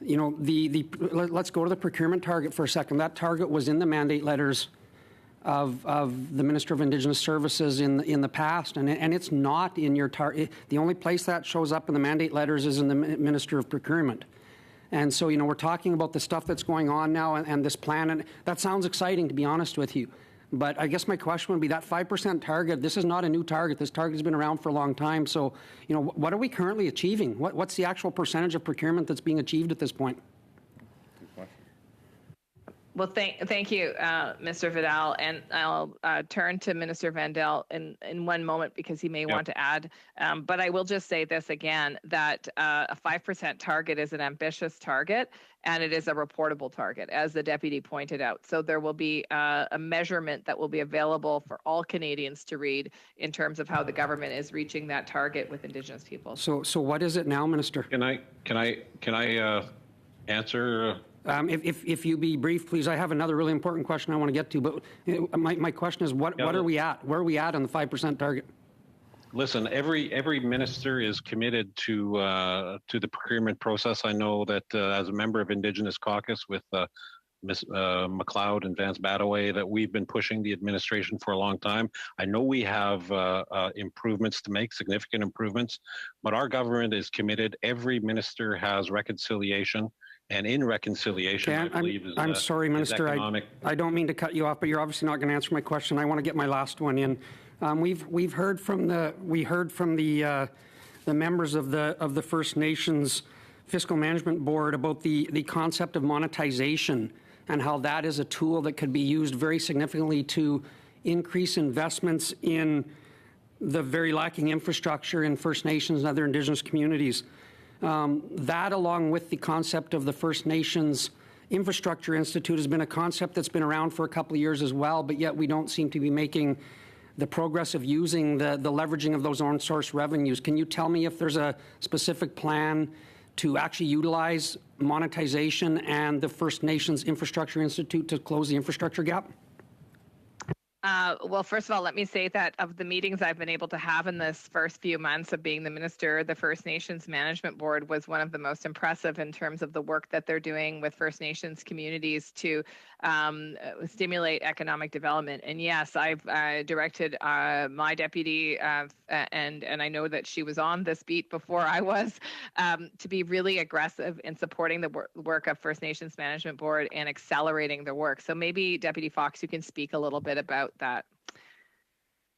let's go to the procurement target for a second. That target was in the mandate letters of the Minister of Indigenous Services in the past, and it's not in your target. The only place that shows up in the mandate letters is in the Minister of Procurement. And so, we're talking about the stuff that's going on now and this plan, and that sounds exciting, to be honest with you. But I guess my question would be that 5% target, this is not a new target. This target has been around for a long time. So, what are we currently achieving? What's the actual percentage of procurement that's being achieved at this point? Well, thank you, Mr. Vidal, and I'll turn to Minister Vandel in one moment because he may want to add. But I will just say this again, that a 5% target is an ambitious target, and it is a reportable target, as the deputy pointed out. So there will be a measurement that will be available for all Canadians to read in terms of how the government is reaching that target with Indigenous people. So what is it now, Minister? Can I answer If you be brief, please. I have another really important question I want to get to, but my question is, what are we at? Where are we at on the 5% target? Listen, every minister is committed to the procurement process. I know that as a member of Indigenous Caucus with Ms. McLeod and Vance Badaway, that we've been pushing the administration for a long time. I know we have improvements to make, significant improvements, but our government is committed. Every minister has reconciliation. And in reconciliation, okay, I believe I'm sorry, Minister. I don't mean to cut you off, but you're obviously not going to answer my question. I want to get my last one in. We've heard from the members of the First Nations Fiscal Management Board about the concept of monetization and how that is a tool that could be used very significantly to increase investments in the very lacking infrastructure in First Nations and other Indigenous communities. That, along with the concept of the First Nations Infrastructure Institute, has been a concept that's been around for a couple of years as well, but yet we don't seem to be making the progress of using the leveraging of those own source revenues. Can you tell me if there's a specific plan to actually utilize monetization and the First Nations Infrastructure Institute to close the infrastructure gap? Well, first of all, let me say that of the meetings I've been able to have in this first few months of being the minister, the First Nations Management Board was one of the most impressive in terms of the work that they're doing with First Nations communities to stimulate economic development. And yes, I've directed my deputy, and I know that she was on this beat before I was, to be really aggressive in supporting the work of First Nations Management Board and accelerating the work. So maybe Deputy Fox, you can speak a little bit about that.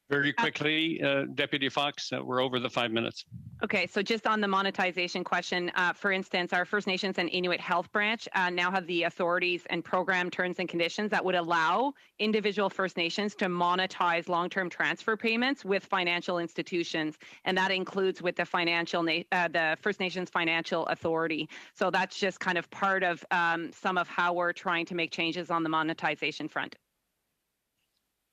Very quickly, Deputy Fox, we're over the 5 minutes. Okay, so just on the monetization question, for instance, our First Nations and Inuit Health Branch now have the authorities and program terms and conditions that would allow individual First Nations to monetize long-term transfer payments with financial institutions, and that includes with the the First Nations Financial Authority. So that's just kind of part of some of how we're trying to make changes on the monetization front.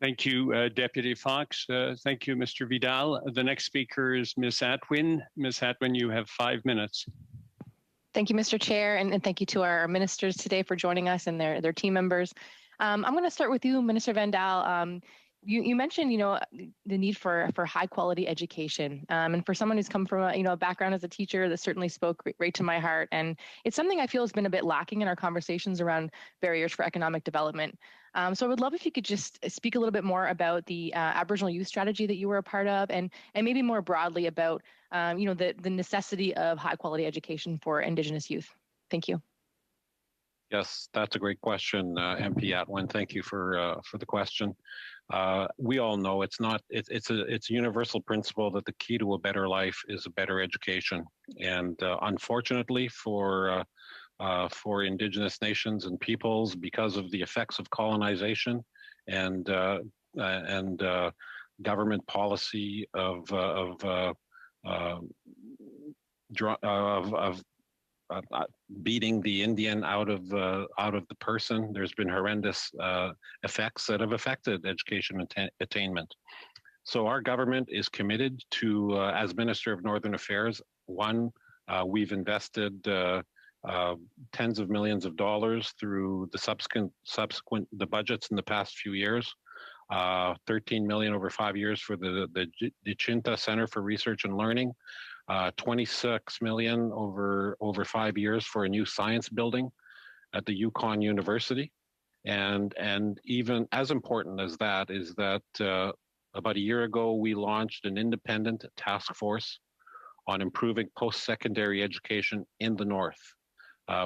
Thank you, Deputy Fox. Thank you, Mr. Vidal. The next speaker is Ms. Atwin. Ms. Atwin, you have 5 minutes. Thank you, Mr. Chair, and thank you to our ministers today for joining us and their team members. I'm going to start with you, Minister Vandal. You mentioned, the need for high quality education, and for someone who's come from a background as a teacher, that certainly spoke right to my heart. And it's something I feel has been a bit lacking in our conversations around barriers for economic development. So I would love if you could just speak a little bit more about the Aboriginal youth strategy that you were a part of, and maybe more broadly about the necessity of high quality education for Indigenous youth. Thank you. Yes, that's a great question, MP Atwin. Thank you for the question. We all know it's a universal principle that the key to a better life is a better education, and unfortunately for Indigenous nations and peoples, because of the effects of colonization and government policy of beating the Indian out of the person, there's been horrendous effects that have affected education attainment. So our government is committed to, as Minister of Northern Affairs, we've invested tens of millions of dollars through the subsequent the budgets in the past few years. 13 million over 5 years for the Chinta Center for Research and Learning. 26 million over 5 years for a new science building at the Yukon University. And even as important as that is that about a year ago, we launched an independent task force on improving post-secondary education in the North,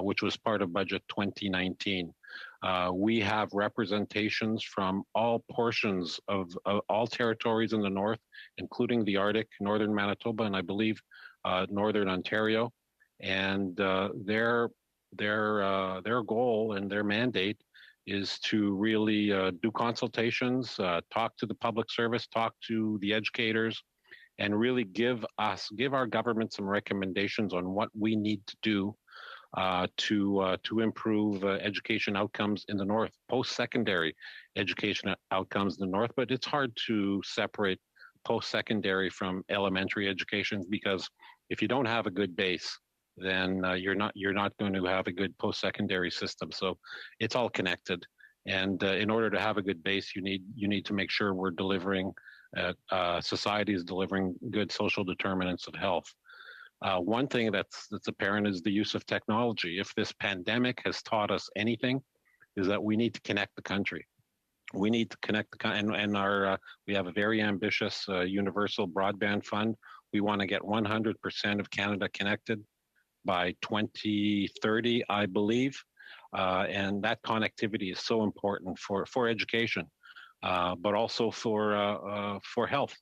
which was part of Budget 2019. We have representations from all portions of all territories in the North, including the Arctic, Northern Manitoba, and I believe Northern Ontario. And their goal and their mandate is to really do consultations, talk to the public service, talk to the educators, and really give our government some recommendations on what we need to do to improve education outcomes in the North, post-secondary education outcomes in the North. But it's hard to separate post-secondary from elementary education, because if you don't have a good base, then you're not going to have a good post-secondary system. So it's all connected. And in order to have a good base, you need to make sure we're delivering, society is delivering good social determinants of health. One thing that's apparent is the use of technology. If this pandemic has taught us anything, is that we need to connect the country. We need to connect we have a very ambitious universal broadband fund. We want to get 100% of Canada connected by 2030, I believe. And that connectivity is so important for education, but also for health,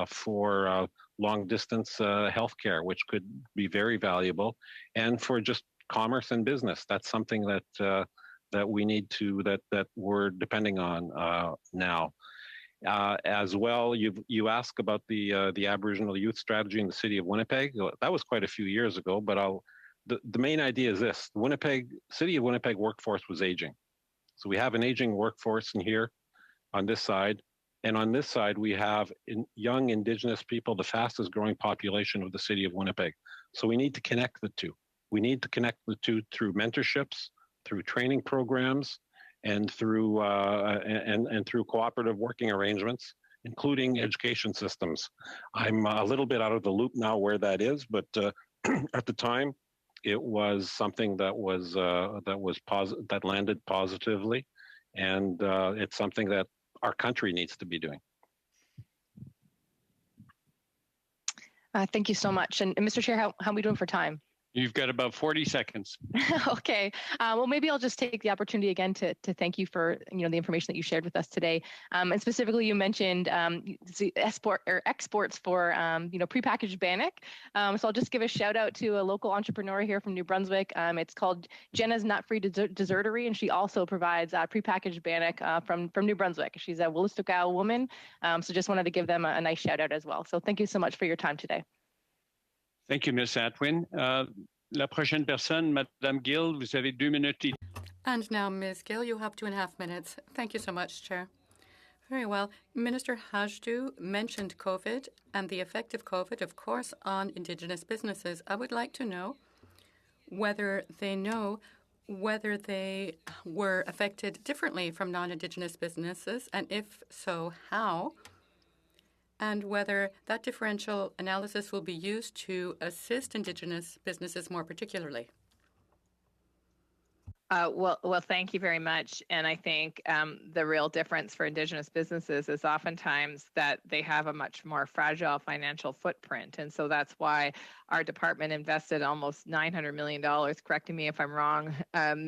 for long distance healthcare, which could be very valuable, and for just commerce and business. That's something that we need to that we're depending on now. As well, you ask about the Aboriginal youth strategy in the city of Winnipeg. That was quite a few years ago, but the main idea is this: city of Winnipeg workforce was aging, so we have an aging workforce in here on this side, and on this side we have young Indigenous people, the fastest growing population of the city of Winnipeg. So we need to connect the two. We need to connect the two through mentorships, through training programs, and through through cooperative working arrangements, including education systems. I'm a little bit out of the loop now where that is, but at the time, it was something that landed positively, and it's something that our country needs to be doing. Thank you so much. And Mr. Chair, how are we doing for time? You've got about 40 seconds. Okay. Well, maybe I'll just take the opportunity again to thank you for the information that you shared with us today. And specifically, you mentioned exports for prepackaged bannock. So I'll just give a shout out to a local entrepreneur here from New Brunswick. It's called Jenna's Nut-Free Dessertery, and she also provides prepackaged bannock from New Brunswick. She's a Wolastoqiyik woman. So just wanted to give them a nice shout out as well. So thank you so much for your time today. Thank you, Ms. Atwin. La prochaine personne, Madame Gill, vous avez 2 minutes. And now, Ms. Gill, you have 2.5 minutes. Thank you so much, Chair. Very well. Minister Hajdu mentioned COVID and the effect of COVID, of course, on Indigenous businesses. I would like to know whether they were affected differently from non-Indigenous businesses, and if so, how? And whether that differential analysis will be used to assist Indigenous businesses more particularly. Well, thank you very much. And I think the real difference for Indigenous businesses is oftentimes that they have a much more fragile financial footprint. And so that's why our department invested almost $900 million, correcting me if I'm wrong,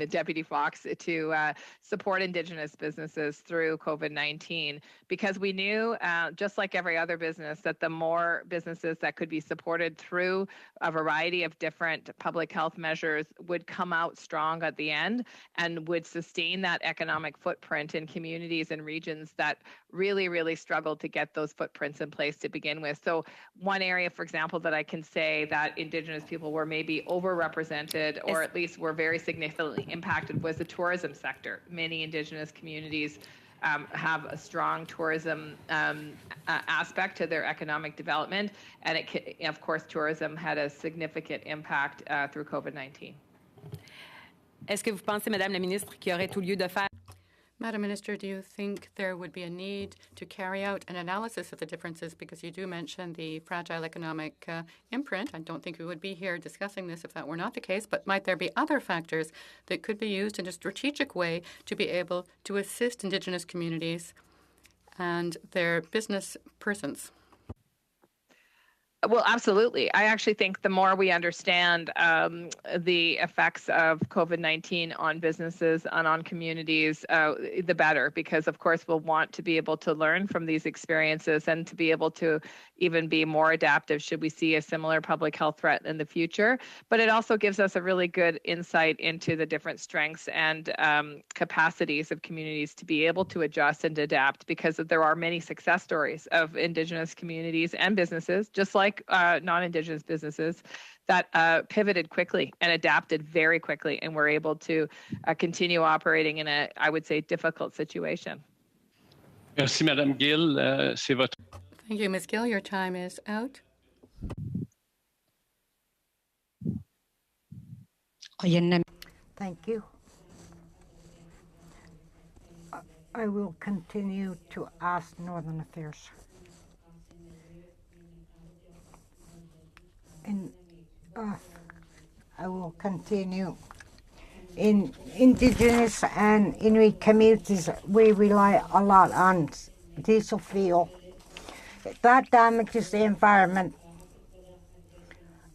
Deputy Fox, to support Indigenous businesses through COVID-19, because we knew, just like every other business, that the more businesses that could be supported through a variety of different public health measures would come out strong at the end and would sustain that economic footprint in communities and regions that really, really struggled to get those footprints in place to begin with. So one area, for example, that I can say that Indigenous people were maybe overrepresented or at least were very significantly impacted was the tourism sector. Many Indigenous communities have a strong tourism aspect to their economic development. And of course, tourism had a significant impact through COVID-19. Est-ce que vous pensez, Madame la Ministre, qu'il y aurait tout lieu de faire? Madam Minister, do you think there would be a need to carry out an analysis of the differences? Because you do mention the fragile economic imprint. I don't think we would be here discussing this if that were not the case, but might there be other factors that could be used in a strategic way to be able to assist Indigenous communities and their business persons? Well, absolutely. I actually think the more we understand the effects of COVID-19 on businesses and on communities, the better, because of course we'll want to be able to learn from these experiences and to be able to even be more adaptive should we see a similar public health threat in the future. But it also gives us a really good insight into the different strengths and capacities of communities to be able to adjust and adapt, because there are many success stories of Indigenous communities and businesses, just like non-Indigenous businesses, that pivoted quickly and adapted very quickly and were able to continue operating in a, I would say, difficult situation. Merci, Madame Gill. C'est votre... Thank you, Ms. Gill. Your time is out. Thank you. I will continue to ask Northern Affairs. And I will continue. In Indigenous and Inuit communities, we rely a lot on diesel fuel. That damages the environment.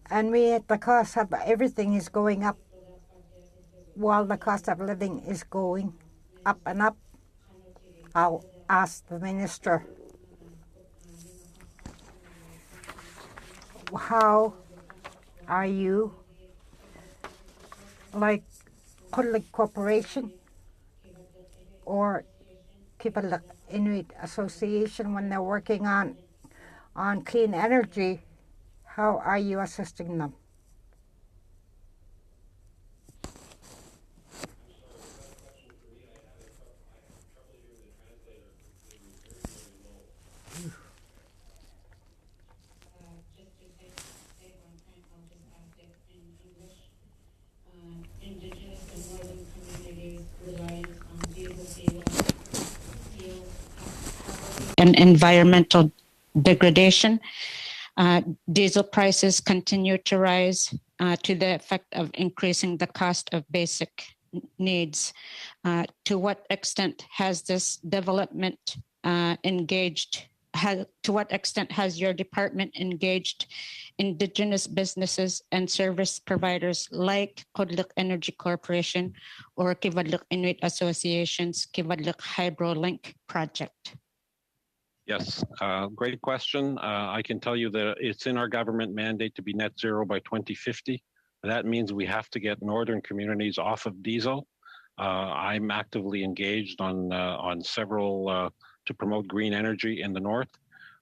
And the cost of everything is going up while the cost of living is going up and up. I'll ask the minister, how are you, like Public Corporation or Kivalliq Inuit Association, when they're working on clean energy, how are you assisting them? And environmental degradation. Diesel prices continue to rise to the effect of increasing the cost of basic needs. To what extent has this development to what extent has your department engaged Indigenous businesses and service providers like Kivalliq Energy Corporation or Kivalliq Inuit Association's Kivalliq HydroLink project? Yes, great question. I can tell you that it's in our government mandate to be net zero by 2050. That means we have to get northern communities off of diesel. I'm actively engaged on several to promote green energy in the north,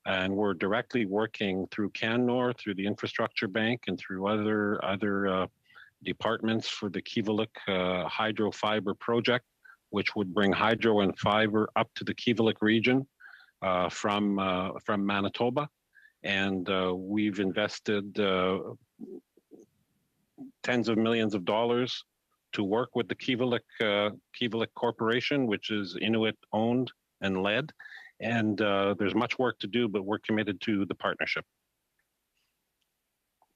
and we're directly working through CanNor, through the Infrastructure Bank, and through other departments for the Kivalliq hydro fiber project, which would bring hydro and fiber up to the Kivalliq region. From Manitoba, and we've invested tens of millions of dollars to work with the Kivalliq Corporation, which is Inuit owned and led. And there's much work to do, but we're committed to the partnership.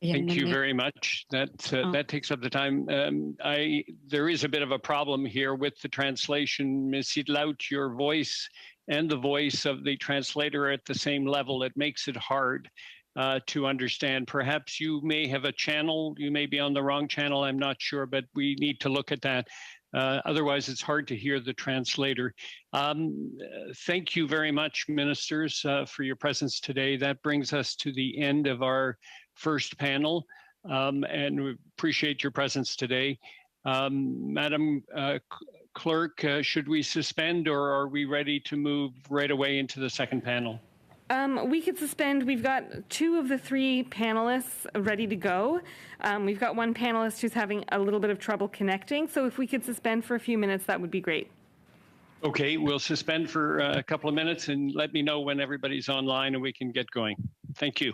Thank you very much. That takes up the time. There is a bit of a problem here with the translation. Ms. Sidlaut, your voice and the voice of the translator are at the same level. It makes it hard to understand. Perhaps you may have a channel. You may be on the wrong channel. I'm not sure, but we need to look at that. Otherwise, it's hard to hear the translator. Thank you very much, ministers, for your presence today. That brings us to the end of our first panel, and we appreciate your presence today. Madam Clerk, should we suspend, or are we ready to move right away into the second panel? We could suspend. We've got 2 of the 3 panelists ready to go. We've got one panelist who's having a little bit of trouble connecting, so if we could suspend for a few minutes, that would be great. Okay, we'll suspend for a couple of minutes and let me know when everybody's online and we can get going. Thank you.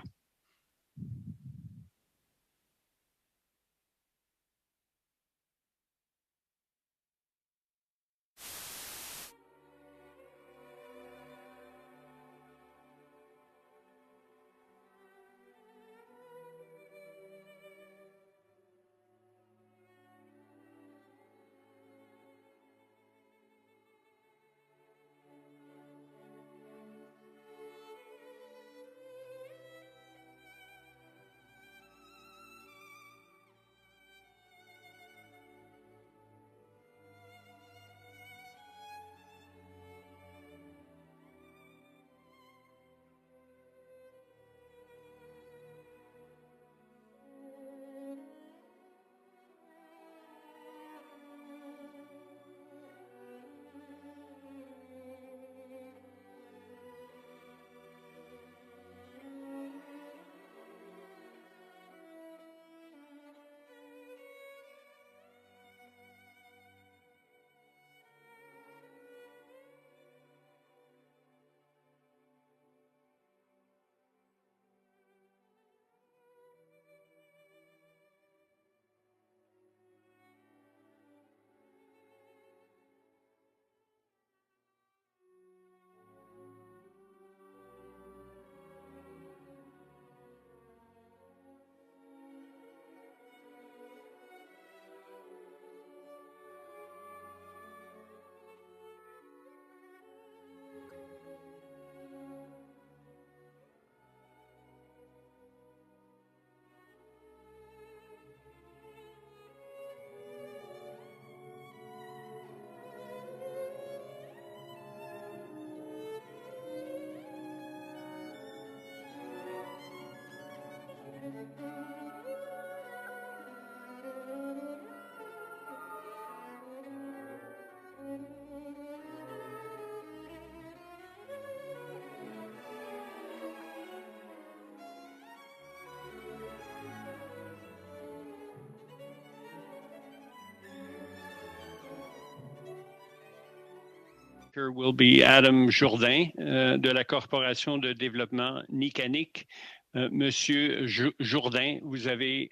Will be Adam Jourdain de la Corporation de développement Nicanic. Monsieur Jourdain, vous avez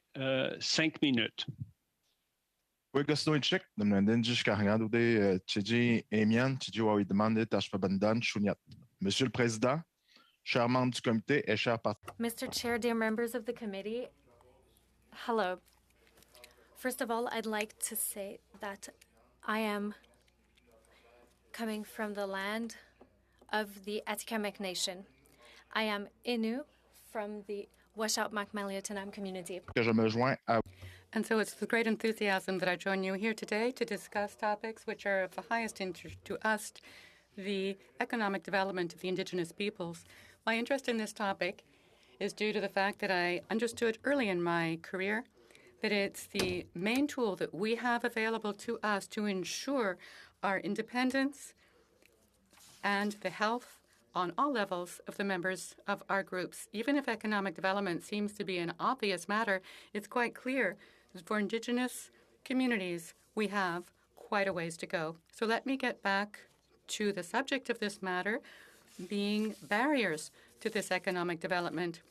5 minutes. Oi, Gastonchik, Namnandinjish Carregado de Tchidji Emian, Tchidji Wawi demandé Tashpabandan Chuniat. Monsieur le Président, chers membres du comité et chers partenaires. Mr. Chair, dear members of the committee, hello. First of all, I'd like to say that I am coming from the land of the Atikamekw Nation. I am Innu from the Washout Makmaliatanam community. And so it's with great enthusiasm that I join you here today to discuss topics which are of the highest interest to us, the economic development of the Indigenous peoples. My interest in this topic is due to the fact that I understood early in my career that it's the main tool that we have available to us to ensure our independence and the health on all levels of the members of our groups. Even if economic development seems to be an obvious matter, it's quite clear that for Indigenous communities, we have quite a ways to go. So let me get back to the subject of this matter, being barriers to this economic development.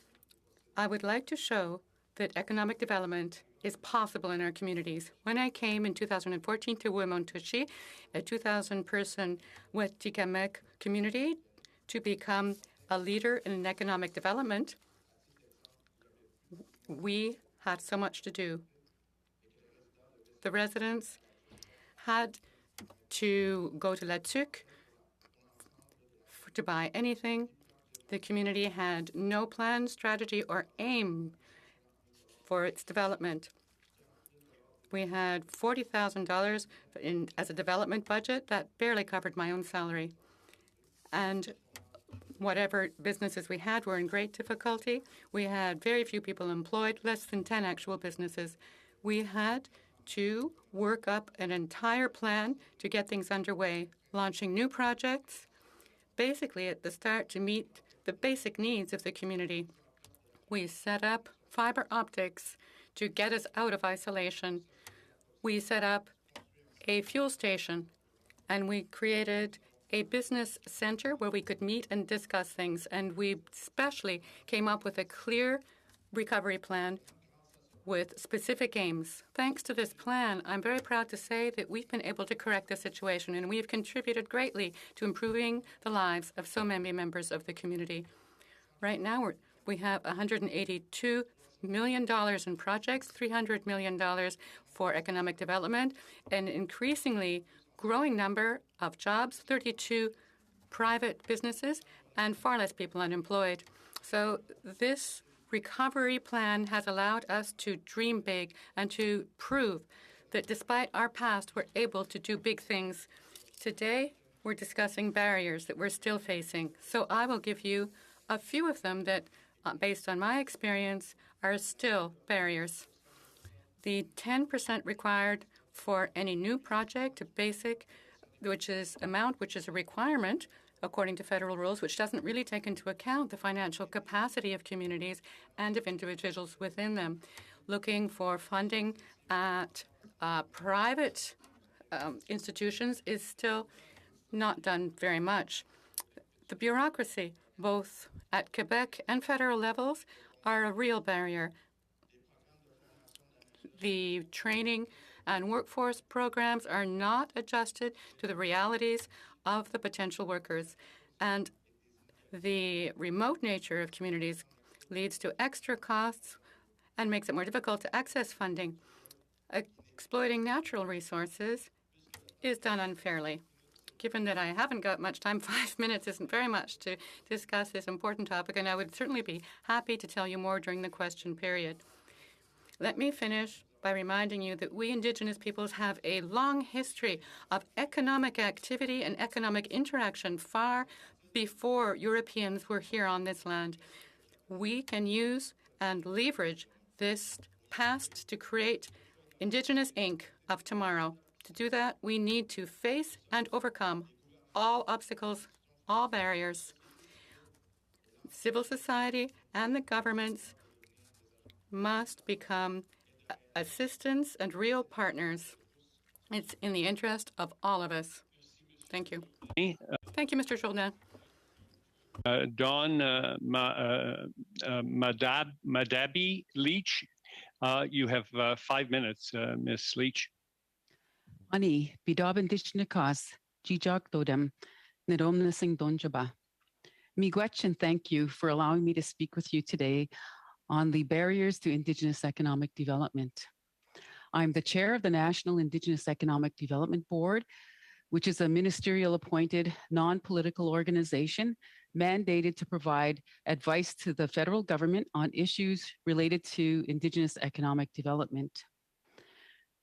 I would like to show that economic development is possible in our communities. When I came in 2014 to Wimontushi, a 2,000-person Wet'suwet'en community, to become a leader in economic development, we had so much to do. The residents had to go to Latuk to buy anything. The community had no plan, strategy, or aim for its development. We had $40,000 as a development budget that barely covered my own salary. And whatever businesses we had were in great difficulty. We had very few people employed, less than 10 actual businesses. We had to work up an entire plan to get things underway, launching new projects, basically at the start to meet the basic needs of the community. We set up fiber optics to get us out of isolation. We set up a fuel station, and we created a business center where we could meet and discuss things. And we especially came up with a clear recovery plan with specific aims. Thanks to this plan, I'm very proud to say that we've been able to correct the situation, and we've contributed greatly to improving the lives of so many members of the community. Right now, we have $182 million in projects, $300 million for economic development, an increasingly growing number of jobs, 32 private businesses, and far less people unemployed. So this recovery plan has allowed us to dream big and to prove that despite our past, we're able to do big things. Today, we're discussing barriers that we're still facing. So I will give you a few of them that, based on my experience, are still barriers. The 10% required for any new project, a basic, which is a requirement according to federal rules, which doesn't really take into account the financial capacity of communities and of individuals within them. Looking for funding at private institutions is still not done very much. The bureaucracy, both at Quebec and federal levels, are a real barrier. The training and workforce programs are not adjusted to the realities of the potential workers. And the remote nature of communities leads to extra costs and makes it more difficult to access funding. Exploiting natural resources is done unfairly. Given that I haven't got much time, 5 minutes isn't very much to discuss this important topic, and I would certainly be happy to tell you more during the question period. Let me finish by reminding you that we Indigenous peoples have a long history of economic activity and economic interaction far before Europeans were here on this land. We can use and leverage this past to create Indigenous Inc. of tomorrow. To do that, we need to face and overcome all obstacles, all barriers. Civil society and the governments must become assistants and real partners. It's in the interest of all of us. Thank you. Thank you, Mr. Jourdain. Dawn Madabi Leach, you have 5 minutes, Ms. Leach. Ani, bidobin dishnikas, jijak dodem, nedomnesing donjaba. Miigwech, and thank you for allowing me to speak with you today on the barriers to Indigenous economic development. I'm the chair of the National Indigenous Economic Development Board, which is a ministerial appointed non-political organization mandated to provide advice to the federal government on issues related to Indigenous economic development.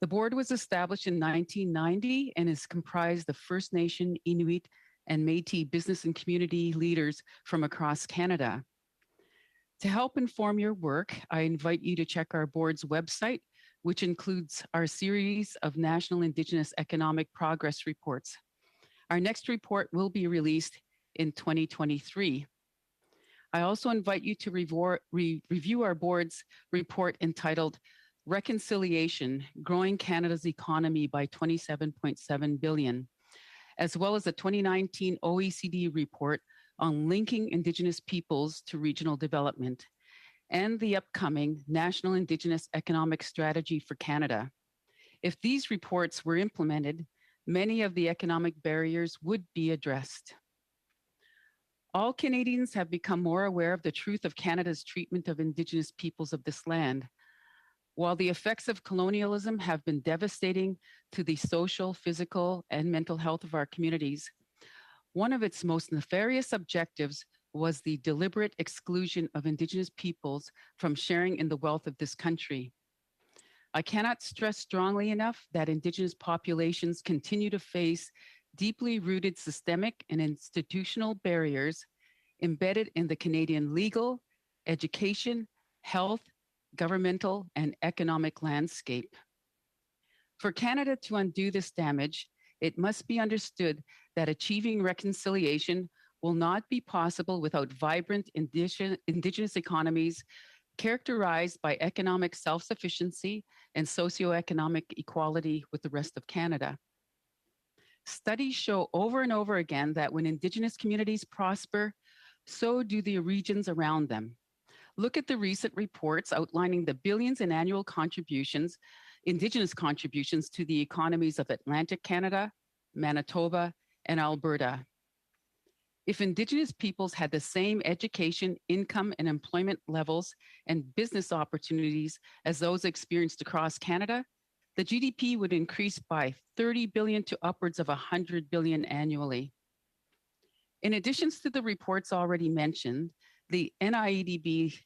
The board was established in 1990 and is comprised of First Nation, Inuit, and Métis business and community leaders from across Canada. To help inform your work, I invite you to check our board's website, which includes our series of National Indigenous Economic Progress Reports. Our next report will be released in 2023. I also invite you to review our board's report entitled Reconciliation, Growing Canada's Economy by 27.7 billion, as well as the 2019 OECD report on linking Indigenous peoples to regional development, and the upcoming National Indigenous Economic Strategy for Canada. If these reports were implemented, many of the economic barriers would be addressed. All Canadians have become more aware of the truth of Canada's treatment of Indigenous peoples of this land. While the effects of colonialism have been devastating to the social, physical, and mental health of our communities, one of its most nefarious objectives was the deliberate exclusion of Indigenous peoples from sharing in the wealth of this country. I cannot stress strongly enough that Indigenous populations continue to face deeply rooted systemic and institutional barriers embedded in the Canadian legal, education, health, governmental, and economic landscape. For Canada to undo this damage, it must be understood that achieving reconciliation will not be possible without vibrant Indigenous economies characterized by economic self-sufficiency and socioeconomic equality with the rest of Canada. Studies show over and over again that when Indigenous communities prosper, so do the regions around them. Look at the recent reports outlining the billions in annual contributions, Indigenous contributions to the economies of Atlantic Canada, Manitoba, and Alberta. If Indigenous peoples had the same education, income, and employment levels and business opportunities as those experienced across Canada, the GDP would increase by 30 billion to upwards of 100 billion annually. In addition to the reports already mentioned, the NIEDB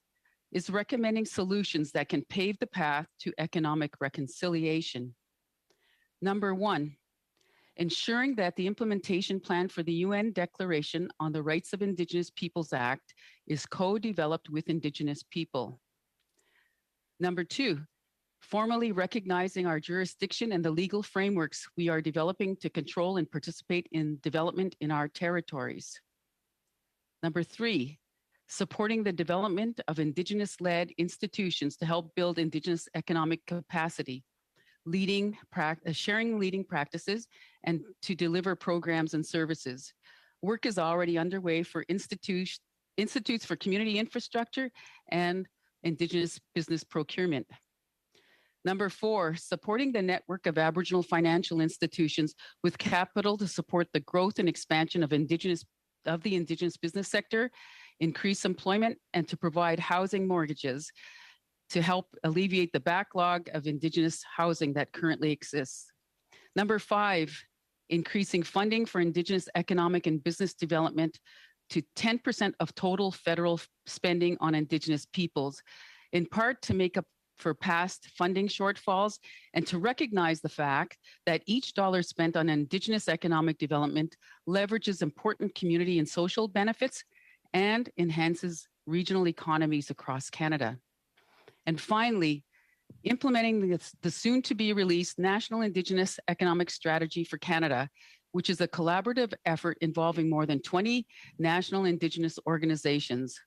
is recommending solutions that can pave the path to economic reconciliation. Number one, ensuring that the implementation plan for the UN Declaration on the Rights of Indigenous Peoples Act is co-developed with Indigenous people. Number two, formally recognizing our jurisdiction and the legal frameworks we are developing to control and participate in development in our territories. Number three, supporting the development of Indigenous-led institutions to help build Indigenous economic capacity, sharing leading practices, and to deliver programs and services. Work is already underway for institutes for community infrastructure and Indigenous business procurement. Number four, supporting the network of Aboriginal financial institutions with capital to support the growth and expansion of the Indigenous business sector, increase employment, and to provide housing mortgages to help alleviate the backlog of Indigenous housing that currently exists. Number five, increasing funding for Indigenous economic and business development to 10% of total federal spending on Indigenous peoples, in part to make up for past funding shortfalls and to recognize the fact that each dollar spent on Indigenous economic development leverages important community and social benefits and enhances regional economies across Canada. And finally, implementing the soon-to-be-released National Indigenous Economic Strategy for Canada, which is a collaborative effort involving more than 20 national Indigenous organizations.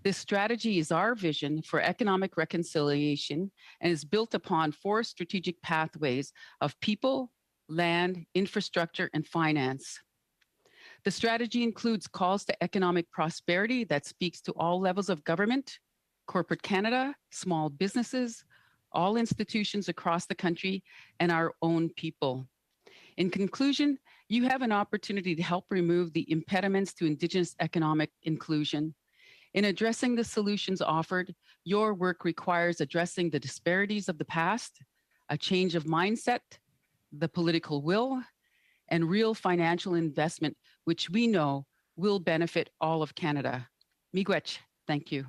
This strategy is our vision for economic reconciliation and is built upon 4 strategic pathways of people, land, infrastructure, and finance. The strategy includes calls to economic prosperity that speaks to all levels of government, corporate Canada, small businesses, all institutions across the country, and our own people. In conclusion, you have an opportunity to help remove the impediments to Indigenous economic inclusion. In addressing the solutions offered, your work requires addressing the disparities of the past, a change of mindset, the political will, and real financial investment, which we know will benefit all of Canada. Miigwech, thank you.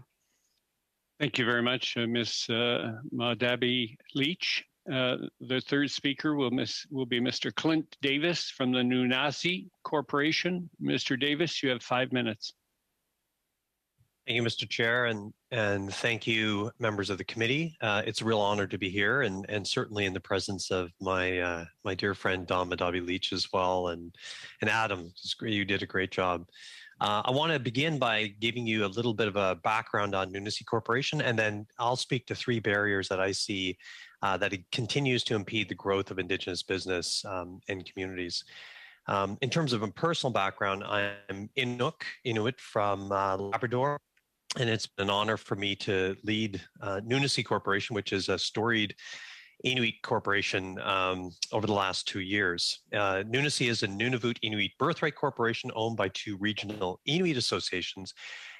Thank you very much, Ms. Madabi Leach. The third speaker will be Mr. Clint Davis from the Nunasi Corporation. Mr. Davis, you have 5 minutes. Thank you, Mr. Chair, and thank you, members of the committee. It's a real honor to be here, and certainly in the presence of my my dear friend Don Madabi Leach as well, and Adam. You did a great job. I want to begin by giving you a little bit of a background on Nunasi Corporation, and then I'll speak to 3 barriers that I see that it continues to impede the growth of Indigenous business and communities. In terms of a personal background, I'm Inuit from Labrador, and it's been an honor for me to lead Nunasi Corporation, which is a storied Inuit corporation over the last 2 years. Nunasi is a Nunavut Inuit birthright corporation owned by 2 regional Inuit associations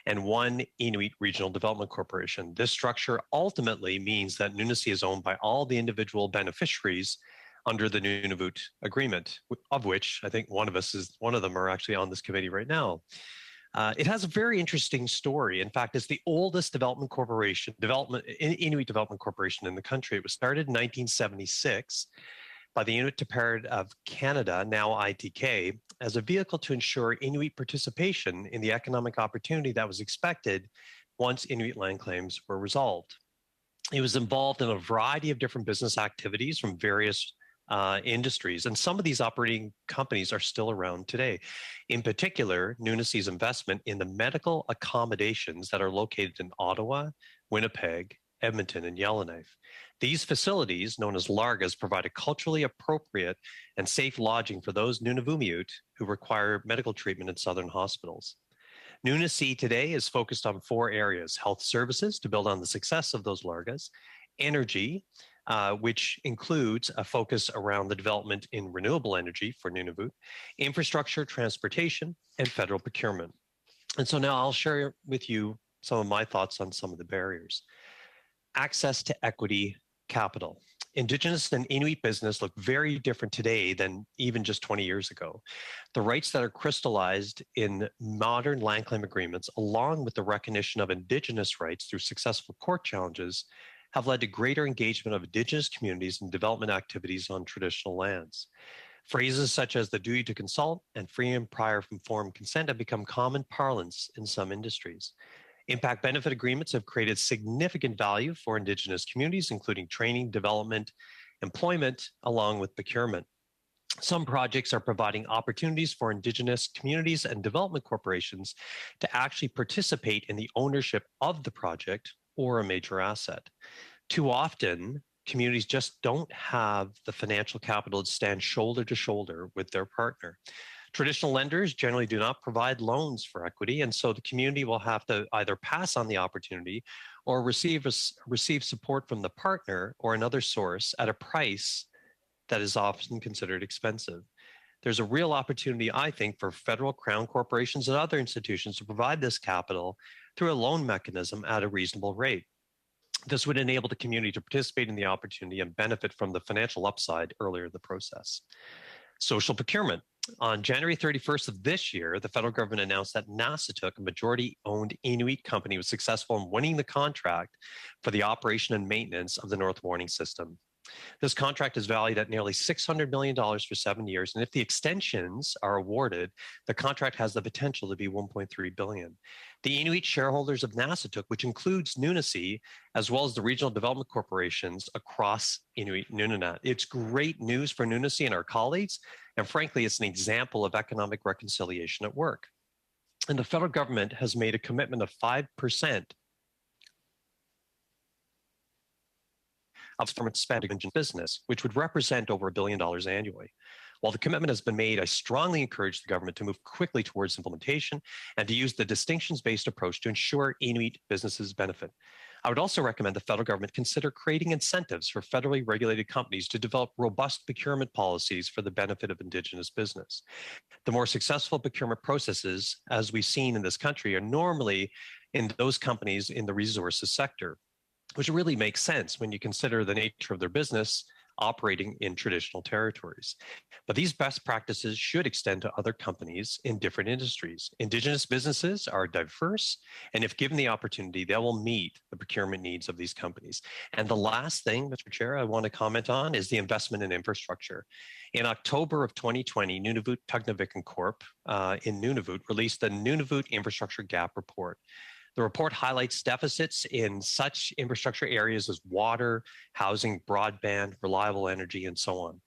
and 1 Inuit Regional Development Corporation. This structure ultimately means that Nunasi is owned by all the individual beneficiaries under the Nunavut Agreement, of which I think one of them are actually on this committee right now. It has a very interesting story. In fact, it's the oldest Inuit development corporation in the country. It was started in 1976 by the Inuit Taperd of Canada, now ITK, as a vehicle to ensure Inuit participation in the economic opportunity that was expected once Inuit land claims were resolved. It was involved in a variety of different business activities from various industries, and some of these operating companies are still around today. In particular, Nunasi's investment in the medical accommodations that are located in Ottawa, Winnipeg, Edmonton, and Yellowknife. These facilities, known as largas, provide a culturally appropriate and safe lodging for those Nunavummiut who require medical treatment in southern hospitals. Nunasi today is focused on 4 areas: health services to build on the success of those largas, energy, which includes a focus around the development in renewable energy for Nunavut, infrastructure, transportation, and federal procurement. And so now I'll share with you some of my thoughts on some of the barriers. Access to equity capital. Indigenous and Inuit business look very different today than even just 20 years ago. The rights that are crystallized in modern land claim agreements, along with the recognition of Indigenous rights through successful court challenges, have led to greater engagement of Indigenous communities in development activities on traditional lands. Phrases such as the duty to consult and free and prior informed consent have become common parlance in some industries. Impact benefit agreements have created significant value for Indigenous communities, including training, development, employment, along with procurement. Some projects are providing opportunities for Indigenous communities and development corporations to actually participate in the ownership of the project or a major asset. Too often, communities just don't have the financial capital to stand shoulder to shoulder with their partner. Traditional lenders generally do not provide loans for equity, and so the community will have to either pass on the opportunity or receive support from the partner or another source at a price that is often considered expensive. There's a real opportunity, I think, for federal crown corporations and other institutions to provide this capital through a loan mechanism at a reasonable rate. This would enable the community to participate in the opportunity and benefit from the financial upside earlier in the process. Social procurement. On January 31st of this year, the federal government announced that Nasatuk, a majority-owned Inuit company, was successful in winning the contract for the operation and maintenance of the North Warning System. This contract is valued at nearly $600 million for 7 years, and if the extensions are awarded, the contract has the potential to be $1.3 billion. The Inuit shareholders of Nassautuk, which includes Nunasi, as well as the regional development corporations across Inuit Nunanat. It's great news for Nunasi and our colleagues, and frankly, it's an example of economic reconciliation at work. And the federal government has made a commitment of 5% of government spending in business, which would represent over $1 billion annually. While the commitment has been made, I strongly encourage the government to move quickly towards implementation and to use the distinctions-based approach to ensure Inuit businesses benefit. I would also recommend the federal government consider creating incentives for federally regulated companies to develop robust procurement policies for the benefit of Indigenous business. The more successful procurement processes, as we've seen in this country, are normally in those companies in the resources sector, which really makes sense when you consider the nature of their business operating in traditional territories. But these best practices should extend to other companies in different industries. Indigenous businesses are diverse, and if given the opportunity, they will meet the procurement needs of these companies. And the last thing, Mr. Chair, I want to comment on is the investment in infrastructure. In October of 2020, Nunavut Tugnavikan Corp. In Nunavut released the Nunavut Infrastructure Gap Report. The report highlights deficits in such infrastructure areas as water, housing, broadband, reliable energy, and so on.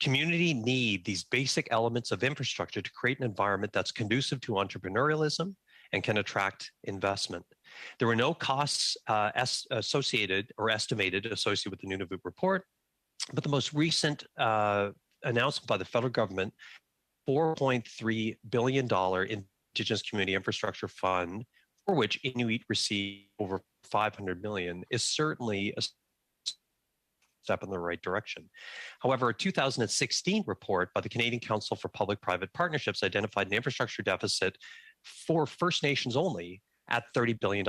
Community need these basic elements of infrastructure to create an environment that's conducive to entrepreneurialism and can attract investment. There were no costs associated or estimated associated with the Nunavut report, but the most recent announcement by the federal government, $4.3 billion Indigenous Community Infrastructure Fund, for which Inuit receive over $500 million, is certainly a step in the right direction. However, a 2016 report by the Canadian Council for Public-Private Partnerships identified an infrastructure deficit for First Nations only at $30 billion.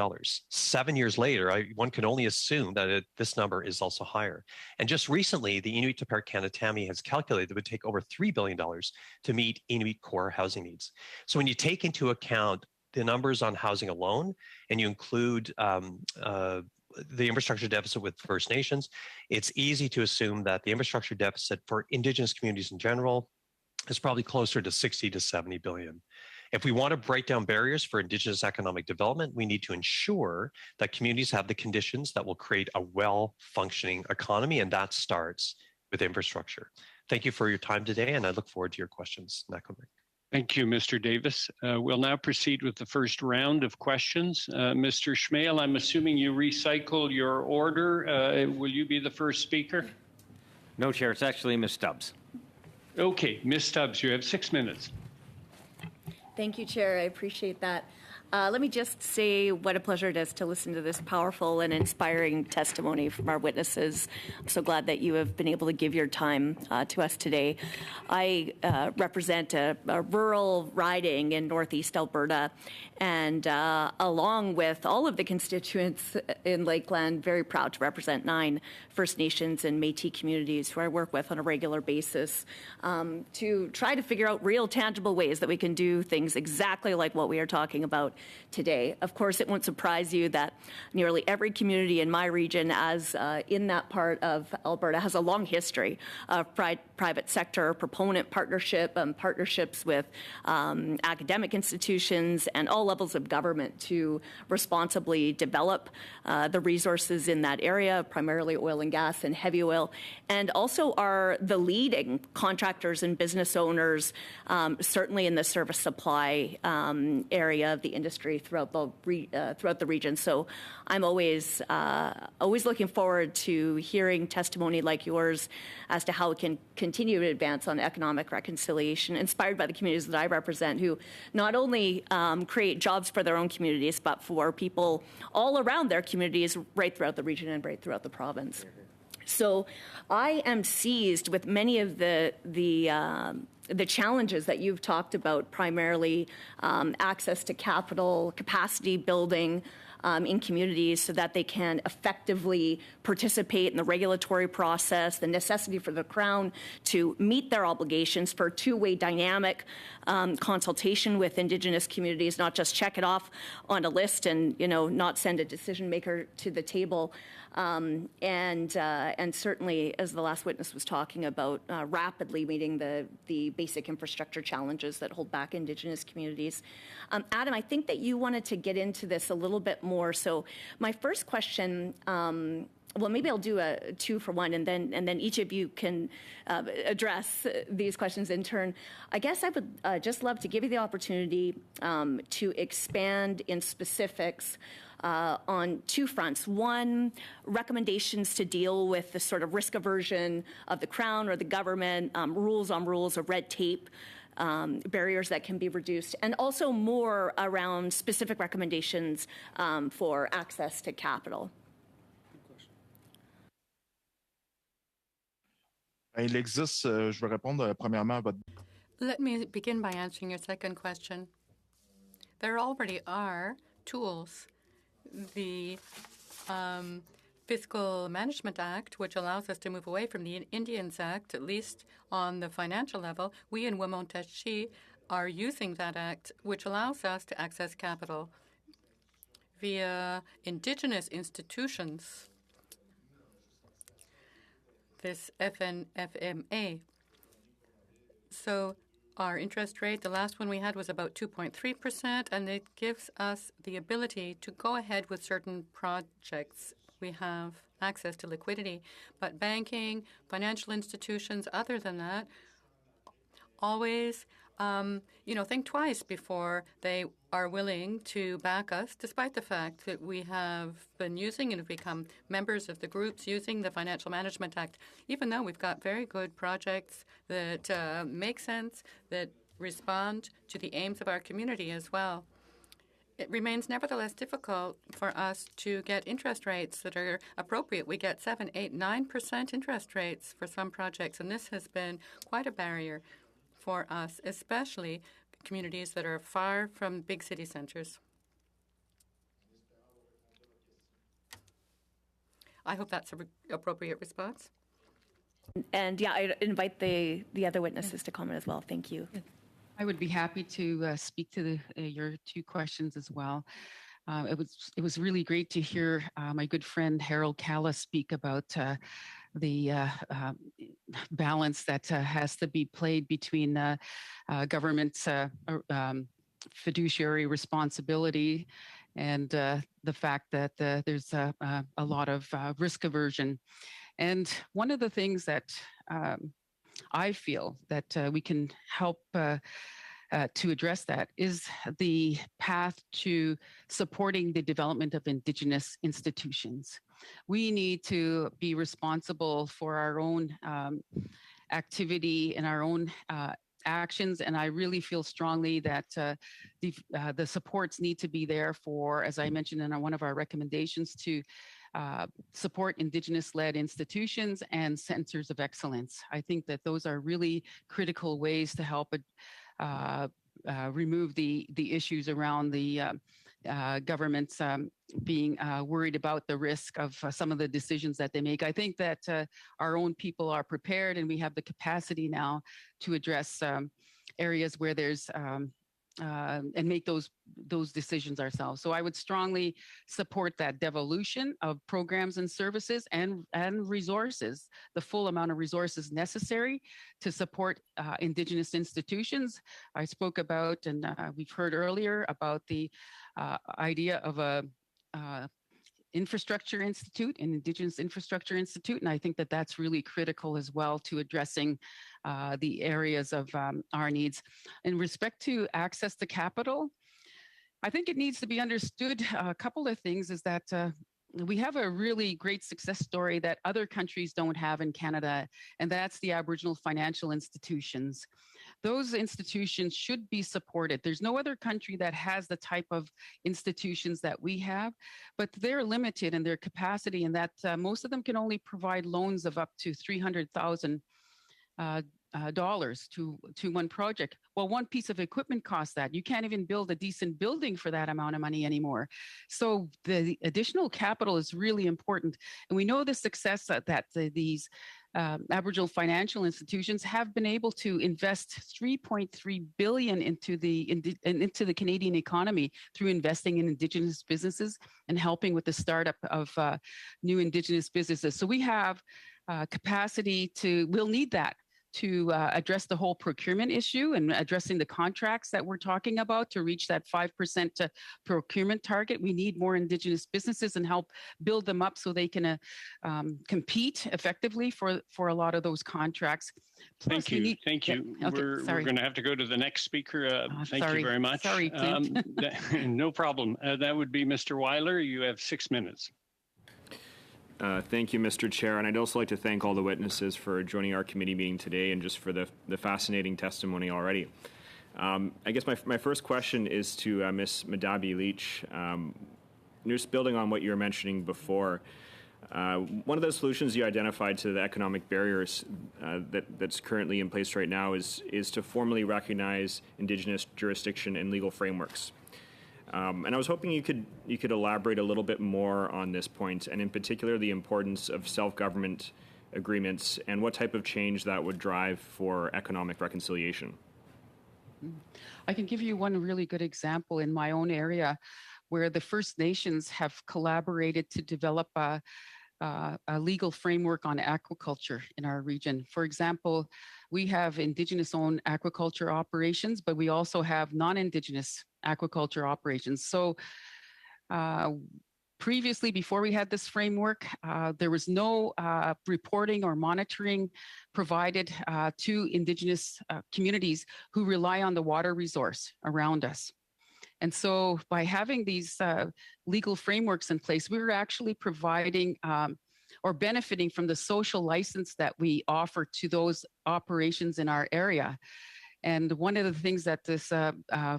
7 years later, one can only assume that this number is also higher. And just recently, the Inuit Te Kanatami has calculated it would take over $3 billion to meet Inuit core housing needs. So when you take into account the numbers on housing alone, and you include the infrastructure deficit with First Nations, it's easy to assume that the infrastructure deficit for Indigenous communities in general is probably closer to 60 to 70 billion. If we want to break down barriers for Indigenous economic development, we need to ensure that communities have the conditions that will create a well-functioning economy, and that starts with infrastructure. Thank you for your time today, and I look forward to your questions. Thank you, Mr. Davis. We'll now proceed with the first round of questions. Mr. Schmale, I'm assuming you recycle your order. Will you be the first speaker? No, Chair. It's actually Ms. Stubbs. Okay, Ms. Stubbs, you have 6 minutes. Thank you, Chair. I appreciate that. Let me just say what a pleasure it is to listen to this powerful and inspiring testimony from our witnesses. I'm so glad that you have been able to give your time to us today. I represent a rural riding in Northeast Alberta, and along with all of the constituents in Lakeland, very proud to represent 9 First Nations and Métis communities who I work with on a regular basis to try to figure out real tangible ways that we can do things exactly like what we are talking about today. Of course, it won't surprise you that nearly every community in my region, as in that part of Alberta, has a long history of private sector proponent partnership, partnerships with academic institutions and all levels of government to responsibly develop the resources in that area, primarily oil and gas and heavy oil, and also are the leading contractors and business owners, certainly in the service supply area of the industry throughout the region. So I'm always looking forward to hearing testimony like yours as to how we can continue to advance on economic reconciliation, inspired by the communities that I represent, who not only create jobs for their own communities, but for people all around their communities right throughout the region and right throughout the province. So I am seized with many of the challenges that you've talked about, primarily access to capital, capacity building in communities so that they can effectively participate in the regulatory process, the necessity for the Crown to meet their obligations for two-way dynamic consultation with Indigenous communities, not just check it off on a list and not send a decision maker to the table. And certainly, as the last witness was talking about, rapidly meeting the basic infrastructure challenges that hold back Indigenous communities. Adam, I think that you wanted to get into this a little bit more. So my first question, well, maybe I'll do a 2 for 1, and then each of you can address these questions in turn. I guess I would just love to give you the opportunity to expand in specifics on 2 fronts. One, recommendations to deal with the sort of risk aversion of the Crown or the government, rules on rules of red tape, barriers that can be reduced, and also more around specific recommendations for access to capital. Il existe, je vais répondre premièrement à votre... Let me begin by answering your second question. There already are tools. The Fiscal Management Act, which allows us to move away from the Indians Act, at least on the financial level. We in Wimontashi are using that act, which allows us to access capital via Indigenous institutions. This FNFMA. So our interest rate, the last one we had was about 2.3%, and it gives us the ability to go ahead with certain projects. We have access to liquidity, but banking, financial institutions, other than that, always think twice before they are willing to back us, despite the fact that we have been using and have become members of the groups using the Financial Management Act, even though we've got very good projects that make sense, that respond to the aims of our community as well. It remains nevertheless difficult for us to get interest rates that are appropriate. We get 7, 8, 9% interest rates for some projects, and this has been quite a barrier for us, especially communities that are far from big city centres. I hope that's an appropriate response. And yeah, I invite the other witnesses to comment as well. Thank you. I would be happy to speak to your 2 questions as well. It was really great to hear my good friend Harold Callis speak about the balance that has to be played between government's fiduciary responsibility and the fact that there's a lot of risk aversion. And one of the things that I feel that we can help to address that is the path to supporting the development of Indigenous institutions. We need to be responsible for our own activity and our own actions, and I really feel strongly that the supports need to be there for, as I mentioned in one of our recommendations, to support Indigenous-led institutions and centers of excellence. I think that those are really critical ways to help remove the issues around the governments being worried about the risk of some of the decisions that they make. I think that our own people are prepared, and we have the capacity now to address areas where there's and make those decisions ourselves. So I would strongly support that devolution of programs and services and resources, the full amount of resources necessary to support Indigenous institutions. I spoke about, and we've heard earlier about the idea of a infrastructure institute, an Indigenous infrastructure institute, and I think that that's really critical as well to addressing the areas of our needs. In respect to access to capital, I think it needs to be understood a couple of things is that we have a really great success story that other countries don't have in Canada, and that's the Aboriginal financial institutions. Those institutions should be supported. There's no other country that has the type of institutions that we have, but they're limited in their capacity in that most of them can only provide loans of up to $300,000 to one project. Well, one piece of equipment costs that. You can't even build a decent building for that amount of money anymore. So the additional capital is really important. And we know the success that these Aboriginal financial institutions have been able to invest $3.3 billion into the Canadian economy through investing in Indigenous businesses and helping with the startup of new Indigenous businesses. So we have capacity we'll need that to address the whole procurement issue and addressing the contracts that we're talking about to reach that 5% procurement target. We need more Indigenous businesses and help build them up so they can compete effectively for a lot of those contracts. Plus, thank you. Thank you. Yeah, okay, we're going to have to go to the next speaker. Thank sorry. you very much. Sorry, Clint. No problem. That would be Mr. Weiler. You have 6 minutes. Thank you, Mr. Chair, and I'd also like to thank all the witnesses for joining our committee meeting today and just for the fascinating testimony already. I guess my first question is to Ms. Madabi Leach. Just building on what you were mentioning before, one of the solutions you identified to the economic barriers that's currently in place right now is to formally recognize Indigenous jurisdiction and legal frameworks. And I was hoping you could elaborate a little bit more on this point, and in particular the importance of self-government agreements and what type of change that would drive for economic reconciliation. I can give you one really good example in my own area where the First Nations have collaborated to develop a legal framework on aquaculture in our region. For example, we have Indigenous-owned aquaculture operations, but we also have non-Indigenous aquaculture operations. So previously, before we had this framework, there was no reporting or monitoring provided to Indigenous communities who rely on the water resource around us. And so by having these legal frameworks in place, we were actually providing or benefiting from the social license that we offer to those operations in our area. And one of the things that this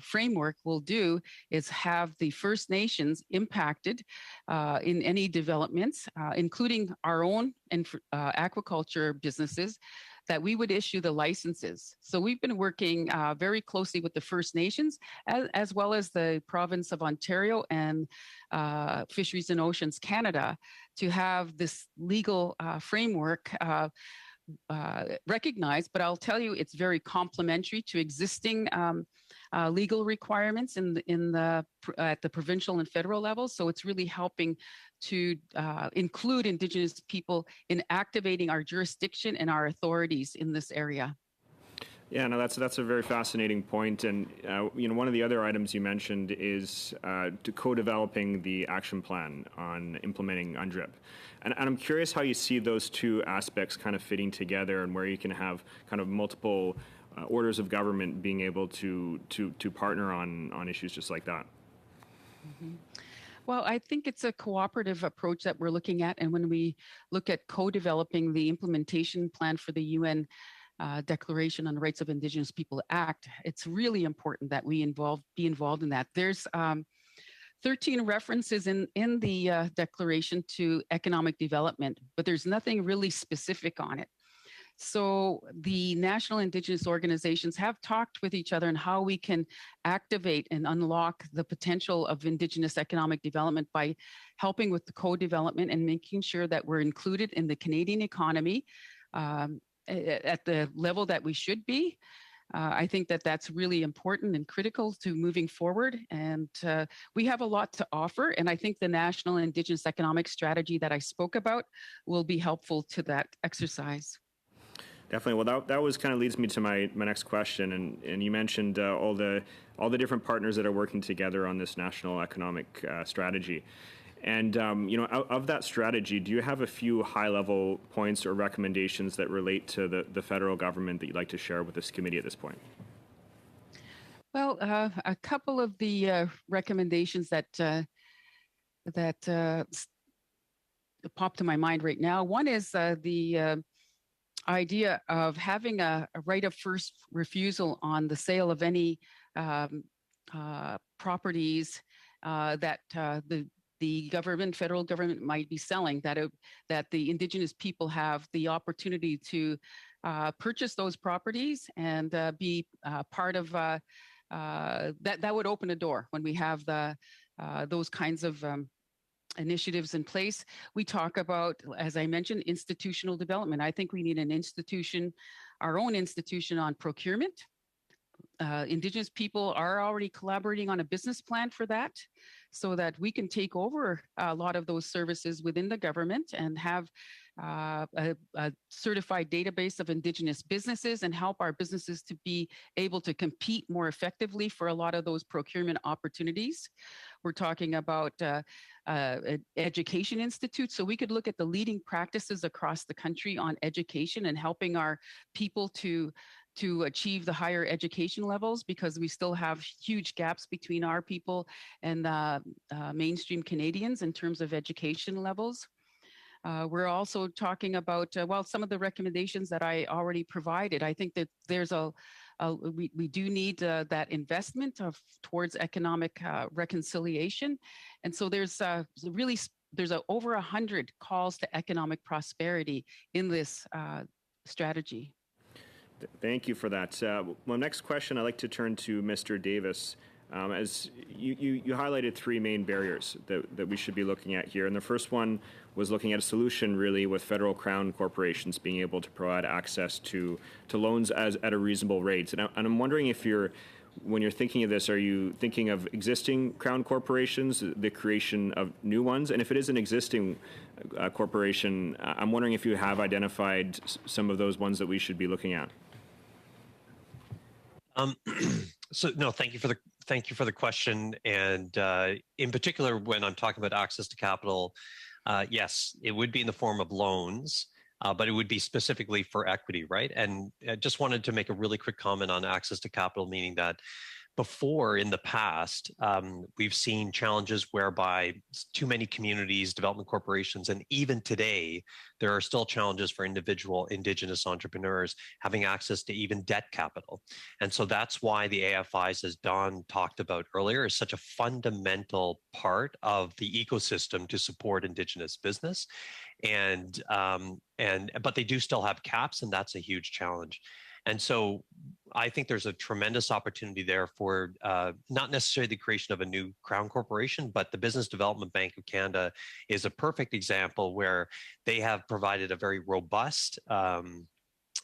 framework will do is have the First Nations impacted in any developments, including our own aquaculture businesses, that we would issue the licenses. So we've been working very closely with the First Nations, as well as the province of Ontario and Fisheries and Oceans Canada, to have this legal framework recognized, but I'll tell you, it's very complementary to existing legal requirements at the provincial and federal level. So it's really helping to include Indigenous people in activating our jurisdiction and our authorities in this area. Yeah, no, that's a very fascinating point, and one of the other items you mentioned is to co-developing the action plan on implementing UNDRIP, and I'm curious how you see those two aspects kind of fitting together, and where you can have kind of multiple orders of government being able to partner on issues just like that. Mm-hmm. Well, I think it's a cooperative approach that we're looking at, and when we look at co-developing the implementation plan for the UN Declaration on the Rights of Indigenous People Act, it's really important that we be involved in that. There's 13 references in the declaration to economic development, but there's nothing really specific on it. So the national Indigenous organizations have talked with each other on how we can activate and unlock the potential of Indigenous economic development by helping with the co-development and making sure that we're included in the Canadian economy at the level that we should be. I think that that's really important and critical to moving forward. And we have a lot to offer. And I think the National Indigenous Economic Strategy that I spoke about will be helpful to that exercise. Definitely. Well, that was kind of leads me to my next question. And you mentioned all the different partners that are working together on this national economic strategy. And, of that strategy, do you have a few high-level points or recommendations that relate to the federal government that you'd like to share with this committee at this point? Well, a couple of the recommendations that pop to my mind right now. One is the idea of having a right of first refusal on the sale of any properties that the federal government might be selling, that the Indigenous people have the opportunity to purchase those properties and be part of that would open a door when we have those kinds of initiatives in place. We talk about, as I mentioned, institutional development. I think we need an institution, our own institution on procurement. Indigenous people are already collaborating on a business plan for that so that we can take over a lot of those services within the government and have a certified database of Indigenous businesses and help our businesses to be able to compete more effectively for a lot of those procurement opportunities. We're talking about education institutes. So we could look at the leading practices across the country on education and helping our people to achieve the higher education levels, because we still have huge gaps between our people and mainstream Canadians in terms of education levels. We're also talking about, some of the recommendations that I already provided. I think that there's we do need that investment towards economic reconciliation. And so there's over 100 calls to economic prosperity in this strategy. Thank you for that. My next question, I'd like to turn to Mr. Davis. As you highlighted three main barriers that we should be looking at here. And the first one was looking at a solution really with federal crown corporations being able to provide access to loans at a reasonable rate. And I'm wondering if when you're thinking of this, are you thinking of existing crown corporations, the creation of new ones? And if it is an existing corporation, I'm wondering if you have identified some of those ones that we should be looking at. So no, thank you for the question. And in particular, when I'm talking about access to capital, yes, it would be in the form of loans, but it would be specifically for equity, right? And I just wanted to make a really quick comment on access to capital, meaning that before, in the past, we've seen challenges whereby too many communities, development corporations, and even today, there are still challenges for individual Indigenous entrepreneurs having access to even debt capital. And so that's why the AFIs, as Don talked about earlier, is such a fundamental part of the ecosystem to support Indigenous business. But they do still have caps, and that's a huge challenge. And so I think there's a tremendous opportunity there for not necessarily the creation of a new crown corporation, but the Business Development Bank of Canada is a perfect example where they have provided a very robust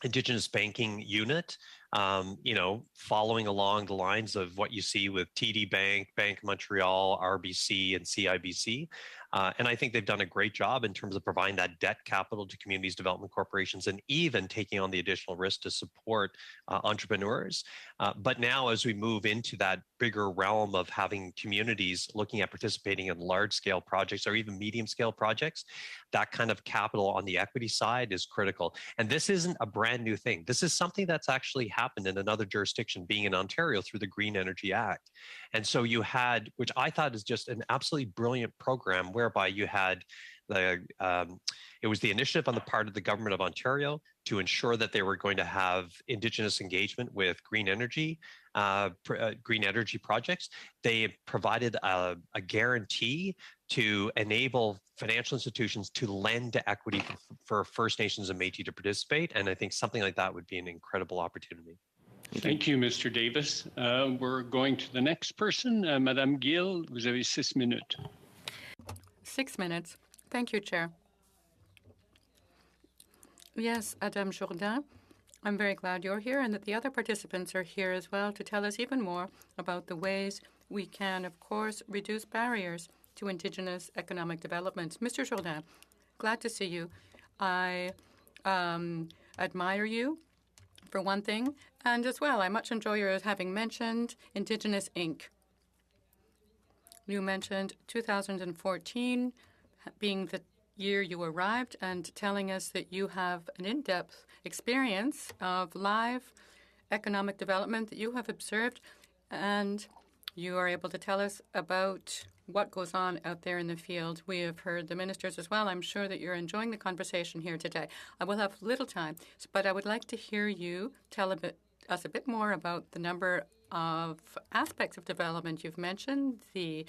Indigenous banking unit, following along the lines of what you see with TD Bank, Bank of Montreal, RBC, and CIBC. And I think they've done a great job in terms of providing that debt capital to communities, development corporations, and even taking on the additional risk to support entrepreneurs. But now, as we move into that bigger realm of having communities looking at participating in large-scale projects or even medium-scale projects, that kind of capital on the equity side is critical. And this isn't a brand new thing. This is something that's actually happened in another jurisdiction, being in Ontario through the Green Energy Act. And so you had, which I thought is just an absolutely brilliant program, whereby you had it was the initiative on the part of the government of Ontario to ensure that they were going to have Indigenous engagement with green energy projects. They provided a guarantee to enable financial institutions to lend to equity for First Nations and Métis to participate. And I think something like that would be an incredible opportunity. Thank you, Mr. Davis. We're going to the next person. Madame Gill, vous avez 6 minutes. 6 minutes. Thank you, Chair. Yes, Adam Jourdain, I'm very glad you're here and that the other participants are here as well to tell us even more about the ways we can, of course, reduce barriers to Indigenous economic development. Mr. Jourdain, glad to see you. I admire you, for one thing, and as well, I much enjoy your having mentioned Indigenous Inc. You mentioned 2014 being the year you arrived and telling us that you have an in-depth experience of live economic development that you have observed, and you are able to tell us about what goes on out there in the field. We have heard the ministers as well. I'm sure that you're enjoying the conversation here today. I will have little time, but I would like to hear you tell us a bit more about the number of aspects of development you've mentioned, the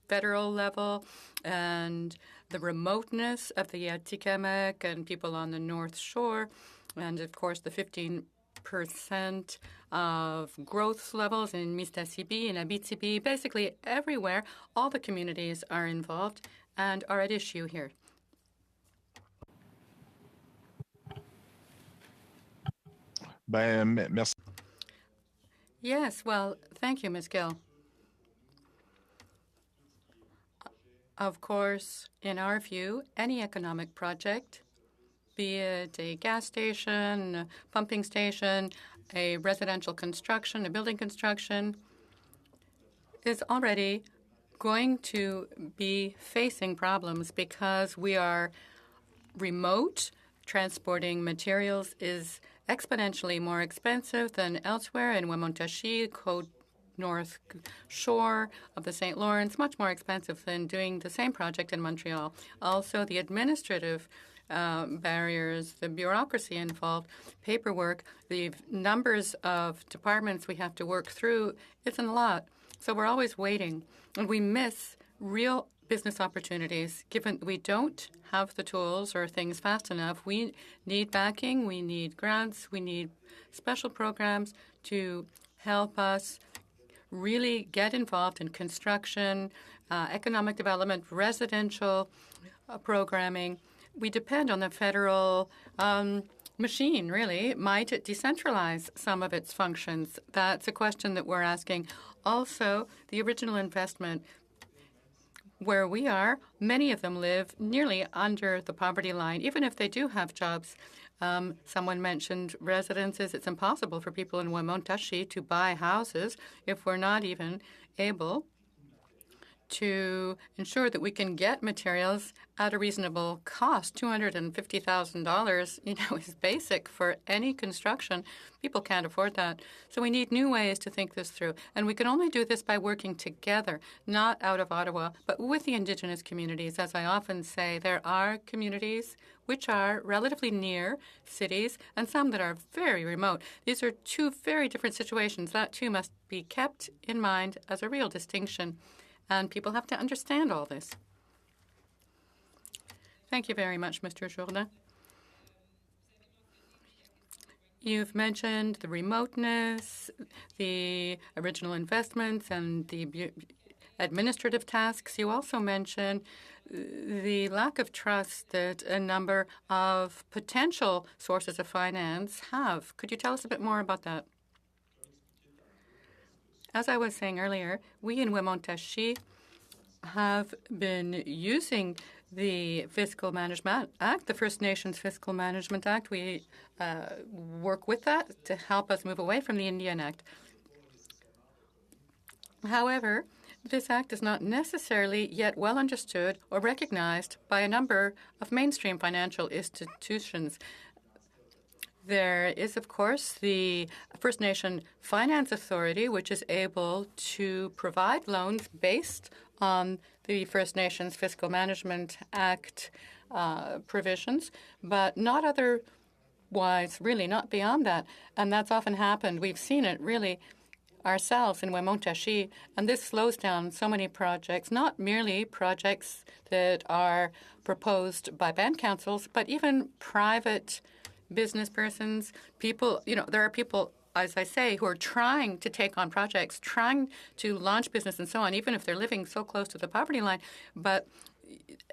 federal level and the remoteness of the Atikamekw and people on the North Shore, and of course the 15 100% of growth levels in Mistassini, in Abitibi, basically everywhere. All the communities are involved and are at issue here. Merci. Yes, well, thank you, Ms. Gill. Of course, in our view, any economic project, be it a gas station, a pumping station, a residential construction, a building construction, is already going to be facing problems because we are remote. Transporting materials is exponentially more expensive than elsewhere in Wemontashi, Côte North Shore of the St. Lawrence, much more expensive than doing the same project in Montreal. Also, the administrative barriers, the bureaucracy involved, paperwork, the numbers of departments we have to work through, it's a lot. So we're always waiting, and we miss real business opportunities. Given we don't have the tools or things fast enough, we need backing, we need grants, we need special programs to help us really get involved in construction, economic development, residential programming. We depend on the federal machine, really. Might it decentralize some of its functions? That's a question that we're asking. Also, the original investment. Where we are, many of them live nearly under the poverty line, even if they do have jobs. Someone mentioned residences. It's impossible for people in Wemontashi to buy houses if we're not even able to ensure that we can get materials at a reasonable cost. $250,000, is basic for any construction. People can't afford that. So we need new ways to think this through. And we can only do this by working together, not out of Ottawa, but with the Indigenous communities. As I often say, there are communities which are relatively near cities and some that are very remote. These are two very different situations. That, too, must be kept in mind as a real distinction. And people have to understand all this. Thank you very much, Mr. Jourdain. You've mentioned the remoteness, the original investments, and the administrative tasks. You also mentioned the lack of trust that a number of potential sources of finance have. Could you tell us a bit more about that? As I was saying earlier, we in Wemontashi have been using the Fiscal Management Act, the First Nations Fiscal Management Act. We work with that to help us move away from the Indian Act. However, this act is not necessarily yet well understood or recognized by a number of mainstream financial institutions. There is, of course, the First Nation Finance Authority, which is able to provide loans based on the First Nations Fiscal Management Act provisions, but not otherwise, really, not beyond that. And that's often happened. We've seen it, really, ourselves in Wemontashi, and this slows down so many projects, not merely projects that are proposed by band councils, but even private business persons, people, there are people, as I say, who are trying to take on projects, trying to launch business and so on, even if they're living so close to the poverty line. But,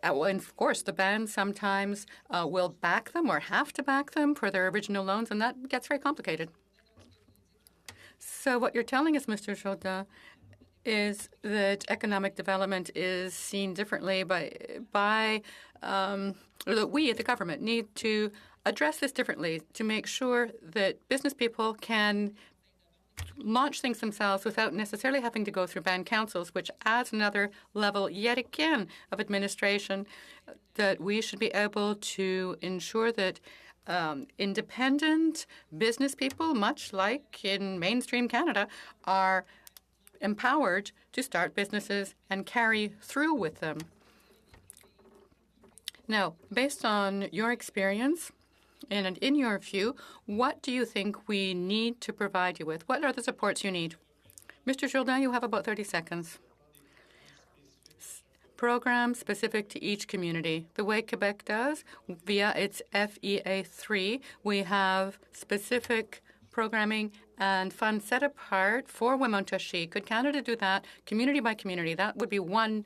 and of course, the band sometimes will back them or have to back them for their original loans, and that gets very complicated. So what you're telling us, Mr. Jourdain, is that economic development is seen differently or that we, the government, need to address this differently to make sure that business people can launch things themselves without necessarily having to go through band councils, which adds another level, yet again, of administration, that we should be able to ensure that independent business people, much like in mainstream Canada, are empowered to start businesses and carry through with them. Now, based on your experience and in your view, what do you think we need to provide you with? What are the supports you need? Mr. Jourdain, you have about 30 seconds. Programs specific to each community. The way Quebec does, via its FEA 3, we have specific programming and funds set apart for Wimontashi. Could Canada do that community by community? That would be one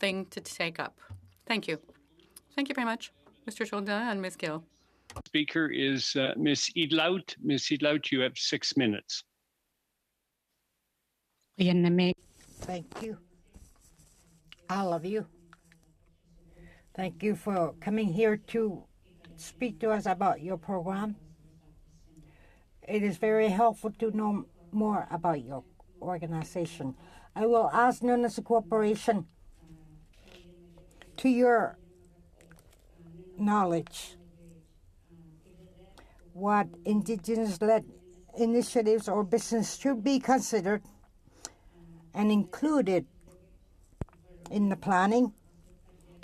thing to take up. Thank you. Thank you very much, Mr. Jourdain and Ms. Gill. Speaker is Ms. Idlout. Ms. Idlout, you have 6 minutes. Thank you, all of you. Thank you for coming here to speak to us about your program. It is very helpful to know more about your organization. I will ask Nunatsiavut Corporation, to your knowledge, what Indigenous-led initiatives or business should be considered and included in the planning,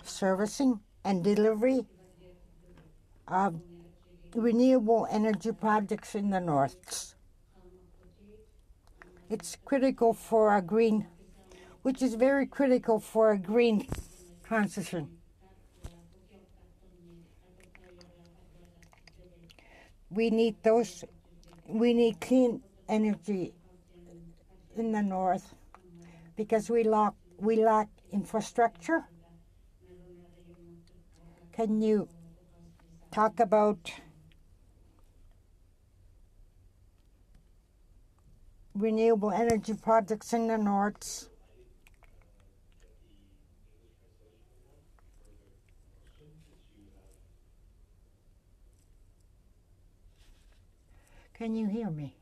servicing, and delivery of renewable energy projects in the North. It's critical for a green, which is very critical for a green transition. We need clean energy in the North because we lack infrastructure. Can you talk about renewable energy projects in the North? Can you hear me?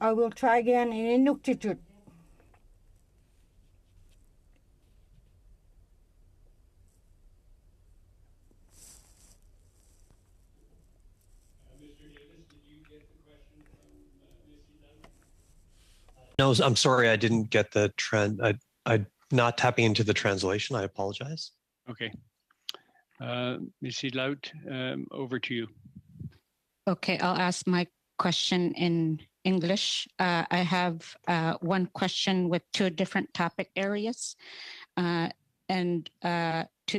I will try again in Inuktitut. No, I'm sorry, I didn't get the trend. I'm not tapping into the translation. I apologize. Okay. Ms. Idlout, over to you. Okay, I'll ask my question in English. I have one question with two different topic areas.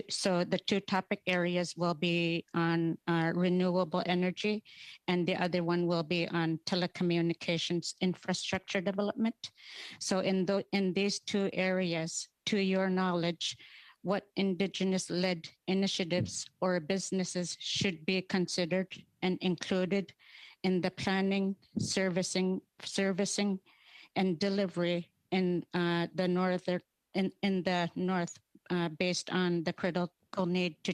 So the two topic areas will be on renewable energy, and the other one will be on telecommunications infrastructure development. So in these two areas, to your knowledge, what Indigenous-led initiatives or businesses should be considered and included in the planning, servicing, and delivery in the North, based on the critical need to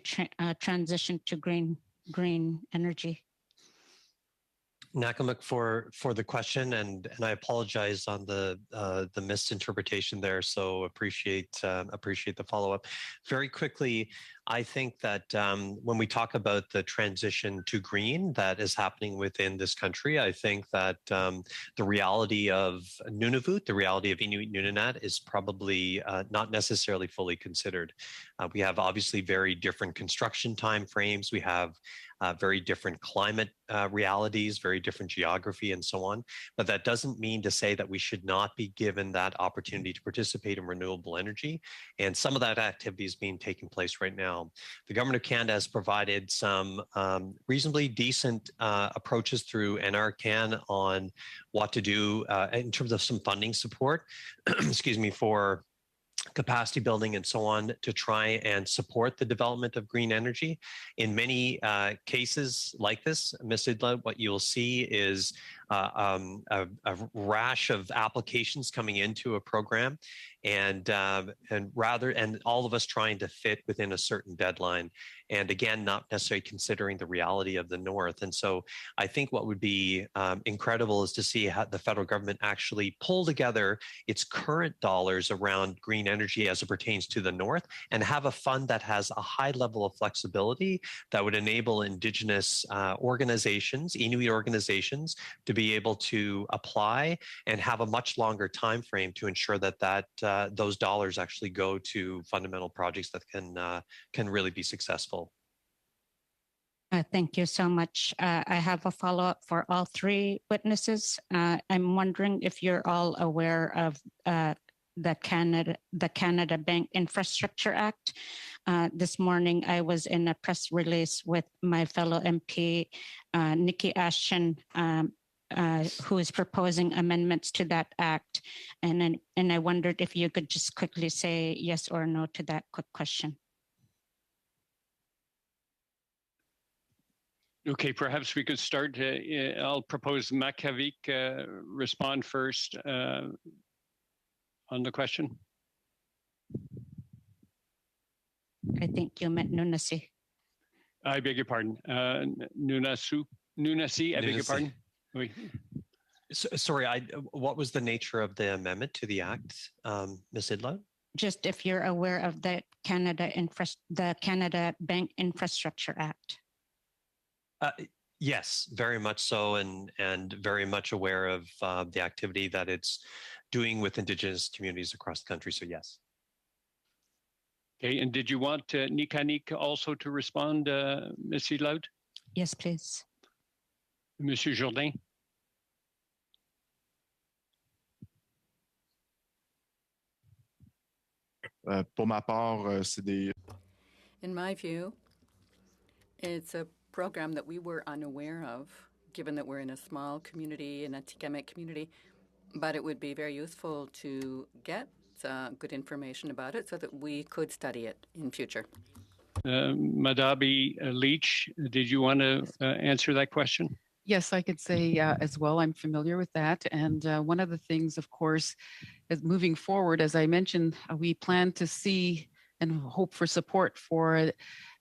transition to green energy? Nakamuk for the question, and I apologize on the misinterpretation there. So appreciate the follow up. Very quickly, I think that when we talk about the transition to green that is happening within this country, I think that the reality of Nunavut, the reality of Inuit Nunaat, is probably not necessarily fully considered. We have obviously very different construction timeframes. We have very different climate realities, very different geography, and so on. But that doesn't mean to say that we should not be given that opportunity to participate in renewable energy. And some of that activity is being taken place right now. The Government of Canada has provided some reasonably decent approaches through NRCan on what to do in terms of some funding support, excuse me, for capacity building and so on to try and support the development of green energy. In many cases like this, Ms. Idlout, what you'll see is a rash of applications coming into a program, and all of us trying to fit within a certain deadline, and again, not necessarily considering the reality of the North. And so I think what would be incredible is to see how the federal government actually pull together its current dollars around green energy as it pertains to the North, and have a fund that has a high level of flexibility that would enable Indigenous organizations, Inuit organizations, to be able to apply and have a much longer time frame to ensure that those dollars actually go to fundamental projects that can really be successful. Thank you so much. I have a follow-up for all three witnesses. I'm wondering if you're all aware of the Canada Bank Infrastructure Act, This morning, I was in a press release with my fellow MP, Nikki Ashton, who is proposing amendments to that act. And I wondered if you could just quickly say yes or no to that quick question. Okay, perhaps we could start. I'll propose Makavik respond first on the question. I think you meant Nunasi. I beg your pardon. Nunasi, I beg your pardon. Oui. Sorry, what was the nature of the amendment to the act, Ms. Idlow? Just if you're aware of the Canada Bank Infrastructure Act. Yes, very much so, and very much aware of the activity that it's doing with Indigenous communities across the country. So yes. Okay, and did you want Nikanik also to respond, Ms. Idlow? Yes, please. Monsieur Jourdain. Pour ma part, c'est des... In my view, it's a program that we were unaware of, given that we're in a small community, in a Atikamekw community, but it would be very useful to get good information about it so that we could study it in future. Madabi Leach, did you want to answer that question? Yes, I could say as well. I'm familiar with that. And one of the things, of course, is moving forward, as I mentioned, we plan to see and hope for support for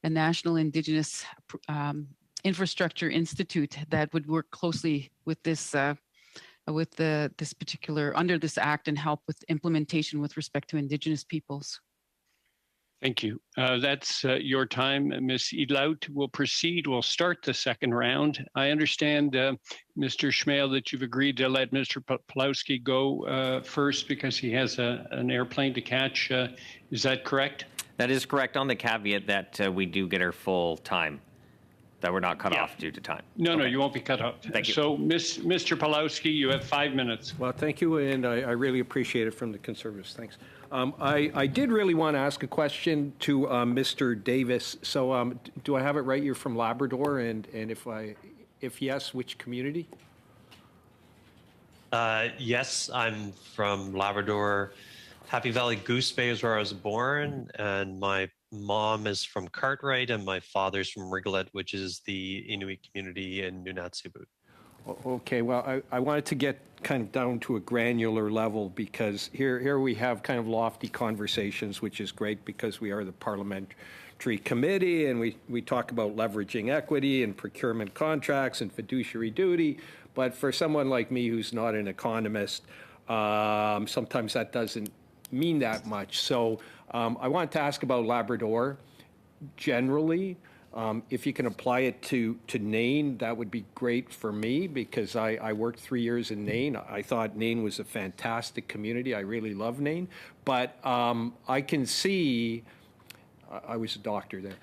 a National Indigenous Infrastructure Institute that would work closely with this this particular, under this act, and help with implementation with respect to Indigenous peoples. Thank you. That's your time, Ms. Idlow. We'll proceed. We'll start the second round. I understand, Mr. Schmale, that you've agreed to let Mr. Pawlowski go first because he has an airplane to catch. Is that correct? That is correct, on the caveat that we do get our full time, that we're not cut off due to time. No, no, you won't be cut off. Thank you. So, Mr. Pawlowski, you have 5 minutes. Well, thank you, and I really appreciate it from the Conservatives. Thanks. I did really want to ask a question to Mr. Davis. So, do I have it right? You're from Labrador, and if yes, which community? Yes, I'm from Labrador. Happy Valley Goose Bay is where I was born, and my mom is from Cartwright, and my father's from Rigolet, which is the Inuit community in Nunatsiavut. Okay, well, I wanted to get kind of down to a granular level because here we have kind of lofty conversations, which is great because we are the parliamentary committee and we talk about leveraging equity and procurement contracts and fiduciary duty. But for someone like me who's not an economist, sometimes that doesn't mean that much. So I wanted to ask about Labrador generally. If you can apply it to Nain, that would be great for me because I worked 3 years in Nain. I thought Nain was a fantastic community. I really love Nain. But I can see, I was a doctor there,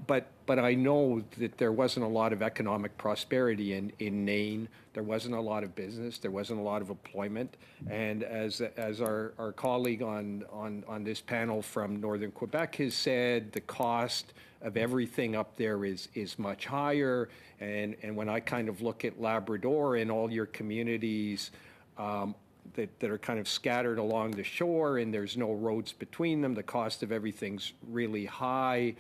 but I know that there wasn't a lot of economic prosperity in Nain. There wasn't a lot of business. There wasn't a lot of employment. And as our colleague on this panel from Northern Quebec has said, the cost of everything up there is much higher. And when I kind of look at Labrador and all your communities that are kind of scattered along the shore and there's no roads between them, the cost of everything's really high.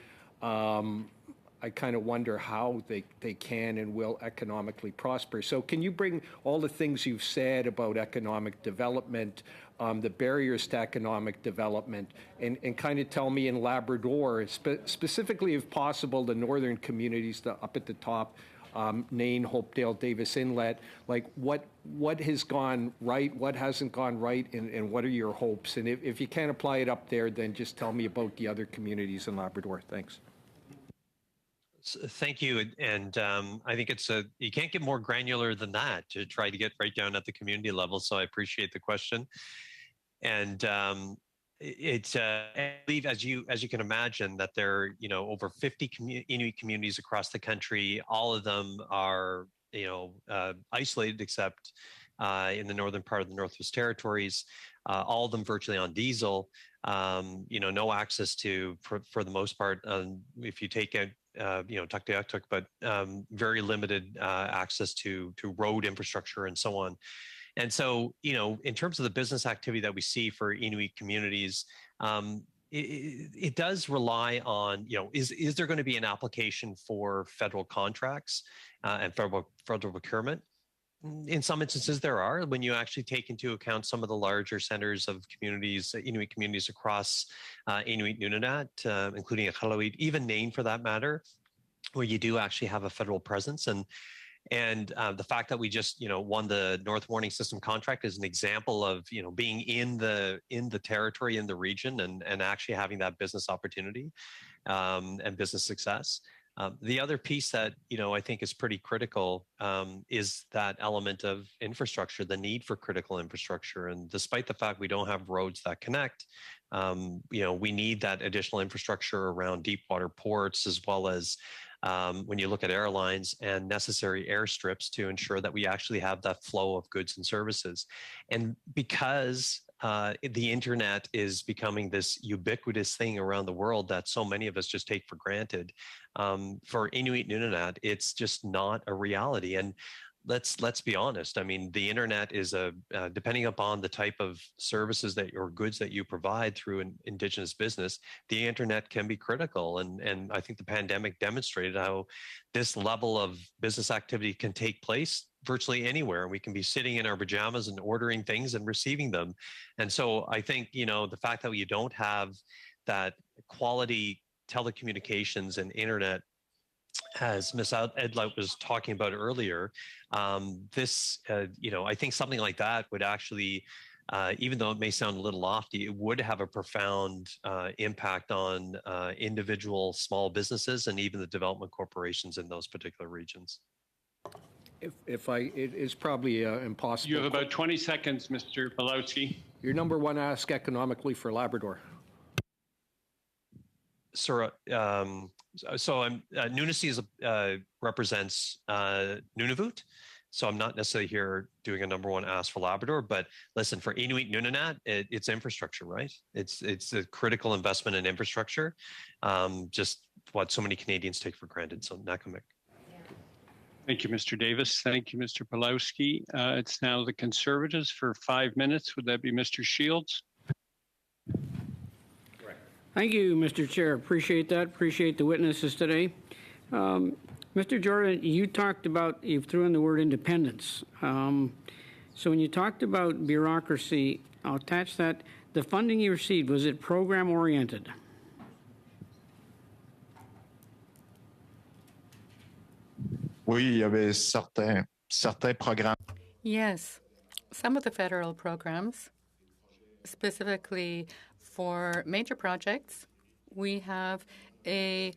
I kind of wonder how they can and will economically prosper. So can you bring all the things you've said about economic development, the barriers to economic development, and kind of tell me in Labrador, specifically if possible, the northern communities up at the top, Nain, Hopedale, Davis Inlet, like what has gone right, what hasn't gone right, and what are your hopes? And if you can't apply it up there, then just tell me about the other communities in Labrador. Thanks. Thank you. And I think you can't get more granular than that to try to get right down at the community level. So I appreciate the question. And I believe, as you can imagine, that there are over 50 Inuit communities across the country. All of them are isolated except in the northern part of the Northwest Territories, all of them virtually on diesel. No access to, for the most part, if you take out, Tuktoyaktuk, but very limited access to road infrastructure and so on. And so, in terms of the business activity that we see for Inuit communities, it does rely on, is there going to be an application for federal contracts and federal procurement? In some instances, there are, when you actually take into account some of the larger centers of communities, Inuit communities across Inuit Nunanat, including Iqaluit, even Nain for that matter, where you do actually have a federal presence. And the fact that we just, won the North Warning System contract is an example of, being in the territory, in the region, and actually having that business opportunity and business success. The other piece that, I think is pretty critical is that element of infrastructure, the need for critical infrastructure. And despite the fact we don't have roads that connect, we need that additional infrastructure around deep water ports, as well as when you look at airlines and necessary airstrips to ensure that we actually have that flow of goods and services. And because the internet is becoming this ubiquitous thing around the world that so many of us just take for granted, for Inuit Nunanat, it's just not a reality. And let's be honest. I mean, the internet is depending upon the type of services or goods that you provide through an Indigenous business, the internet can be critical. And I think the pandemic demonstrated how this level of business activity can take place virtually anywhere. We can be sitting in our pajamas and ordering things and receiving them. And so I think, the fact that you don't have that quality telecommunications and internet, as Ms. Edlout was talking about earlier, I think something like that would actually, even though it may sound a little lofty, it would have a profound impact on individual small businesses and even the development corporations in those particular regions. It is probably impossible. You have about 20 seconds, Mr. Pawlowski. Your number one ask economically for Labrador. Sir, Nunavut represents Nunavut, so I'm not necessarily here doing a number one ask for Labrador. But listen, for Inuit Nunanat, it's infrastructure, right? It's a critical investment in infrastructure, just what so many Canadians take for granted. So Nakamik. Thank you, Mr. Davis. Thank you, Mr. Pawlowski. It's now the Conservatives for 5 minutes. Would that be Mr. Shields? Thank you, Mr. Chair. Appreciate that. Appreciate the witnesses today. Mr. Jordan, you threw in the word independence. So when you talked about bureaucracy, I'll attach that. The funding you received, was it program oriented? Oui, il y avait certains programmes. Yes, some of the federal programs, specifically for major projects, we have a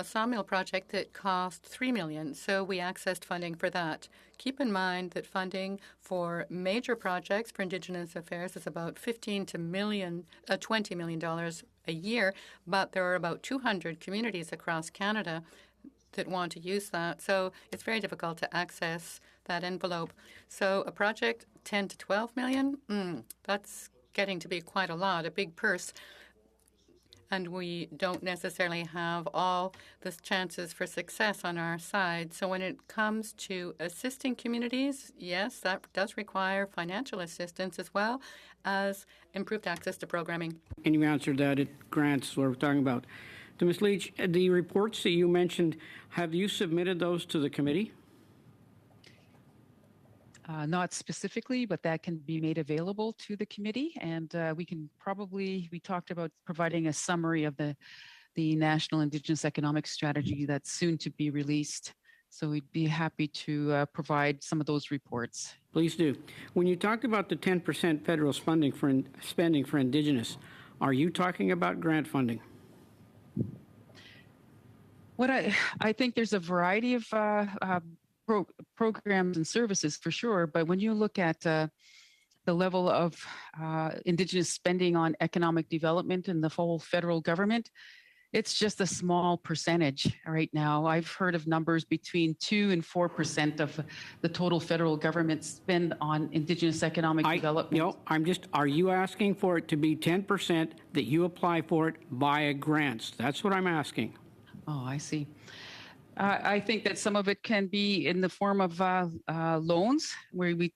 sawmill project that cost $3 million, so we accessed funding for that. Keep in mind that funding for major projects for Indigenous affairs is about $20 million a year, but there are about 200 communities across Canada that want to use that, so it's very difficult to access that envelope. So a project 10 to 12 million, that's getting to be quite a lot, a big purse. And we don't necessarily have all the chances for success on our side. So when it comes to assisting communities, yes, that does require financial assistance as well as improved access to programming. And you answered that at grants, what we're talking about. To Ms. Leach, the reports that you mentioned, have you submitted those to the committee? Not specifically, but that can be made available to the committee. And we talked about providing a summary of the National Indigenous Economic Strategy that's soon to be released. So we'd be happy to provide some of those reports. Please do. When you talked about the 10% federal spending for Indigenous, are you talking about grant funding? What I think there's a variety of programs and services for sure, but when you look at the level of Indigenous spending on economic development in the whole federal government, It's just a small percentage right now. I've heard of numbers between 2 and 4% of the total federal government spend on Indigenous economic development. Are you asking for it to be 10% that you apply for it via grants? That's what I'm asking. Oh, I see. I think that some of it can be in the form of loans, where we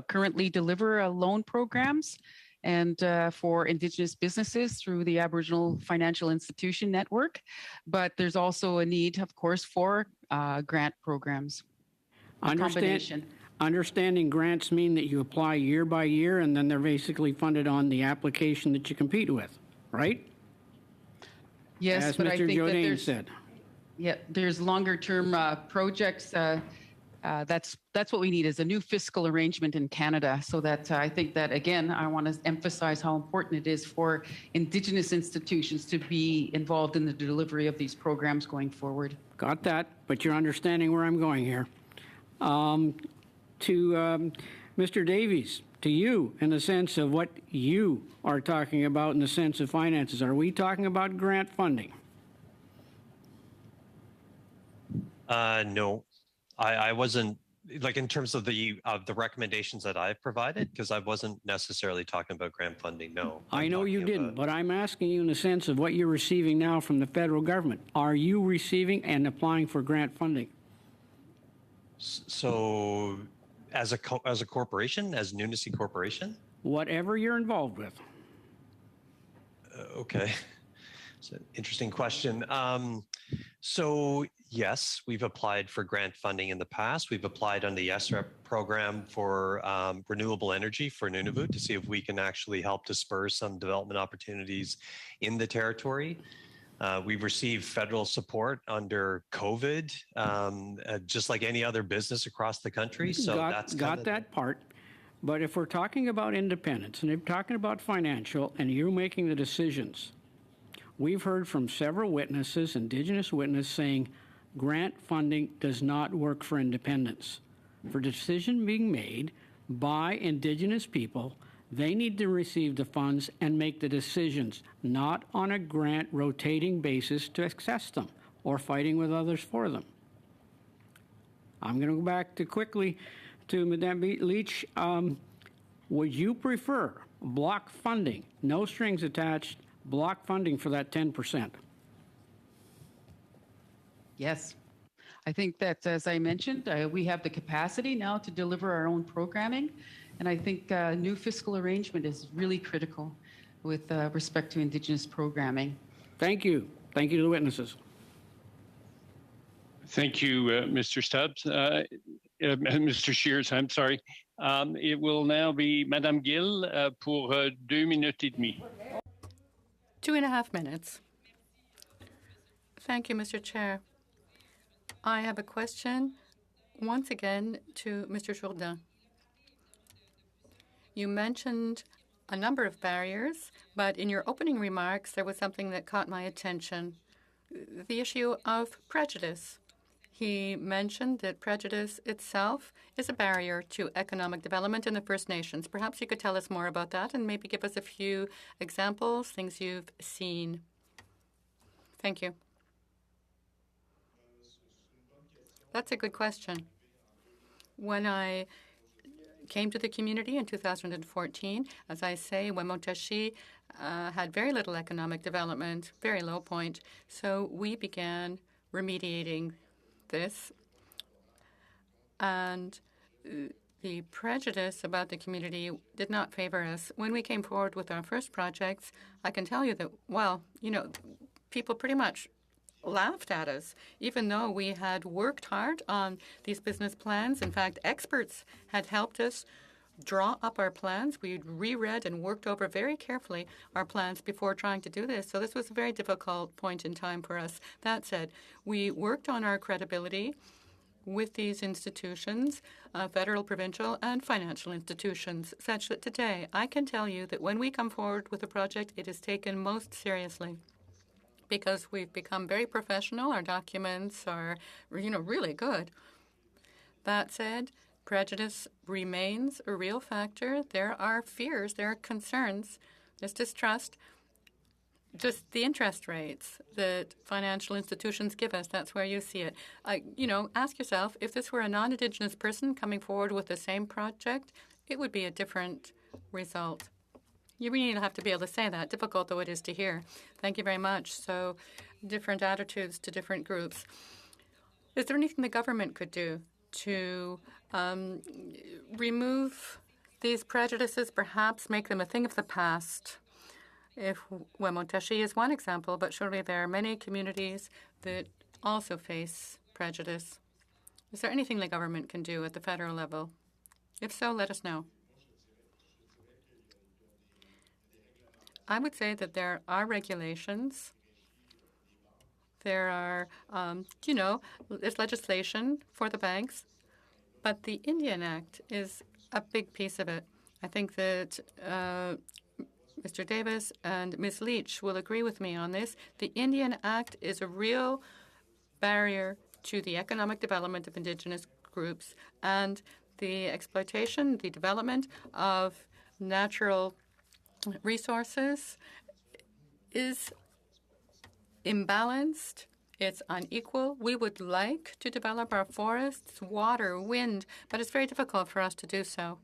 currently deliver loan programs and for Indigenous businesses through the Aboriginal Financial Institution Network. But there's also a need, of course, for grant programs. Understanding grants mean that you apply year by year and then they're basically funded on the application that you compete with, right? Yes, as but Mr. I think Jourdain that there's, said. Yeah, there's longer term projects. That's what we need is a new fiscal arrangement in Canada, so that I think that, again, I want to emphasize how important it is for Indigenous institutions to be involved in the delivery of these programs going forward. Got that, but you're understanding where I'm going here. To Mr. Davies, to you, in the sense of what you are talking about in the sense of finances, are we talking about grant funding? No, I wasn't, like, in terms of the recommendations that I've provided, because I wasn't necessarily talking about grant funding. No, I know you didn't, but I'm asking you in the sense of what you're receiving now from the federal government. Are you receiving and applying for grant funding? So, as a corporation, as Nunisi Corporation? Whatever you're involved with. Okay. It's an interesting question. So yes, we've applied for grant funding in the past. We've applied on the SREP program for renewable energy for Nunavut to see if we can actually help to spur some development opportunities in the territory. We've received federal support under COVID, just like any other business across the country. So that's got that part. But if we're talking about independence and if we're talking about financial and you're making the decisions, we've heard from several witnesses, Indigenous witnesses, saying grant funding does not work for independence. For decision being made by Indigenous people, they need to receive the funds and make the decisions, not on a grant rotating basis to access them or fighting with others for them. I'm going to go back quickly to Madame Leach. Would you prefer block funding, no strings attached, block funding for that 10%? Yes. I think that, as I mentioned, we have the capacity now to deliver our own programming. And I think new fiscal arrangement is really critical with respect to Indigenous programming. Thank you. Thank you to the witnesses. Thank you, Mr. Stubbs. Mr. Shears, I'm sorry. It will now be Madame Gill pour 2 minutes et demie. 2.5 minutes. Thank you, Mr. Chair. I have a question once again to Mr. Jourdain. You mentioned a number of barriers, but in your opening remarks, there was something that caught my attention, the issue of prejudice. He mentioned that prejudice itself is a barrier to economic development in the First Nations. Perhaps you could tell us more about that and maybe give us a few examples, things you've seen. Thank you. That's a good question. When I came to the community in 2014, as I say, Wemotashi had very little economic development, very low point. So we began remediating this. And the prejudice about the community did not favor us. When we came forward with our first projects, I can tell you that, well, you know, people pretty much laughed at us, even though we had worked hard on these business plans. In fact, experts had helped us draw up our plans. We reread and worked over very carefully our plans before trying to do this. So this was a very difficult point in time for us. That said, we worked on our credibility with these institutions, federal, provincial, and financial institutions, such that today I can tell you that when we come forward with a project, it is taken most seriously, because we've become very professional. Our documents are, really good. That said, prejudice remains a real factor. There are fears, there are concerns, there's distrust. just the interest rates that financial institutions give us. That's where you see it. Ask yourself, if this were a non-Indigenous person coming forward with the same project, it would be a different result. You really have to be able to say that, difficult though it is to hear. Thank you very much. So different attitudes to different groups. Is there anything the government could do to remove these prejudices, perhaps make them a thing of the past? If Wemoteshi is one example, but surely there are many communities that also face prejudice. Is there anything the government can do at the federal level? If so, let us know. I would say that there are regulations. There are, there's legislation for the banks, but the Indian Act is a big piece of it. I think that Mr. Davis and Ms. Leach will agree with me on this. The Indian Act is a real barrier to the economic development of Indigenous groups and the exploitation, the development of natural resources is imbalanced. It's unequal. We would like to develop our forests, water, wind, but it's very difficult for us to do so.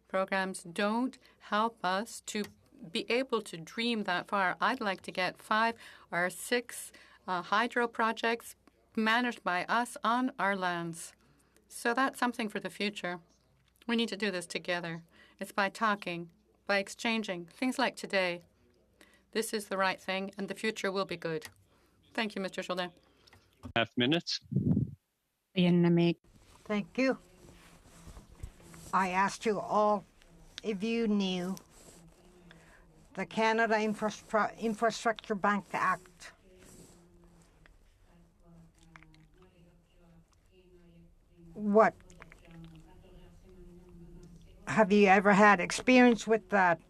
Programs don't help us to be able to dream that far. I'd like to get 5 or 6 hydro projects managed by us on our lands. So that's something for the future. We need to do this together. It's by talking, by exchanging, things like today. This is the right thing, and the future will be good. Thank you, Mr. Jourdain. Half minutes. Thank you. I asked you all if you knew the Canada Infrastructure Bank Act. What? Have you ever had experience with that?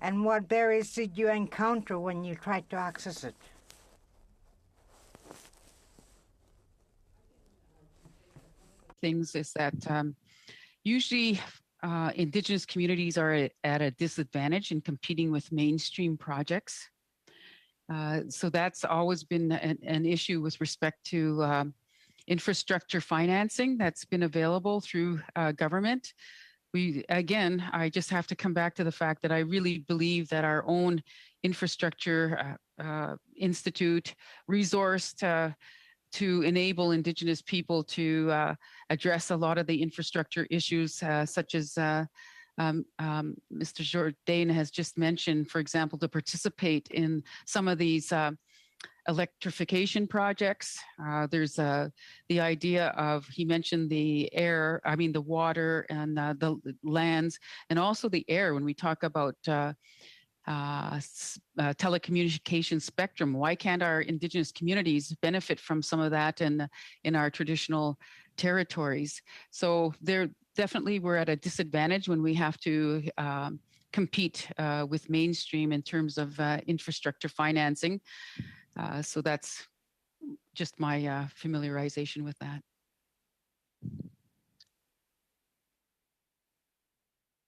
And what barriers did you encounter when you tried to access it? Things is that usually Indigenous communities are at a disadvantage in competing with mainstream projects. So that's always been an issue with respect to infrastructure financing that's been available through government. I just have to come back to the fact that I really believe that our own infrastructure institute resourced to enable Indigenous people to address a lot of the infrastructure issues, such as Mr. Jourdain has just mentioned, for example, to participate in some of these electrification projects. There's the idea of, he mentioned the water and the lands, and also the air when we talk about telecommunication spectrum. Why can't our Indigenous communities benefit from some of that in our traditional territories? So we're at a disadvantage when we have to compete with mainstream in terms of infrastructure financing. So that's just my familiarization with that.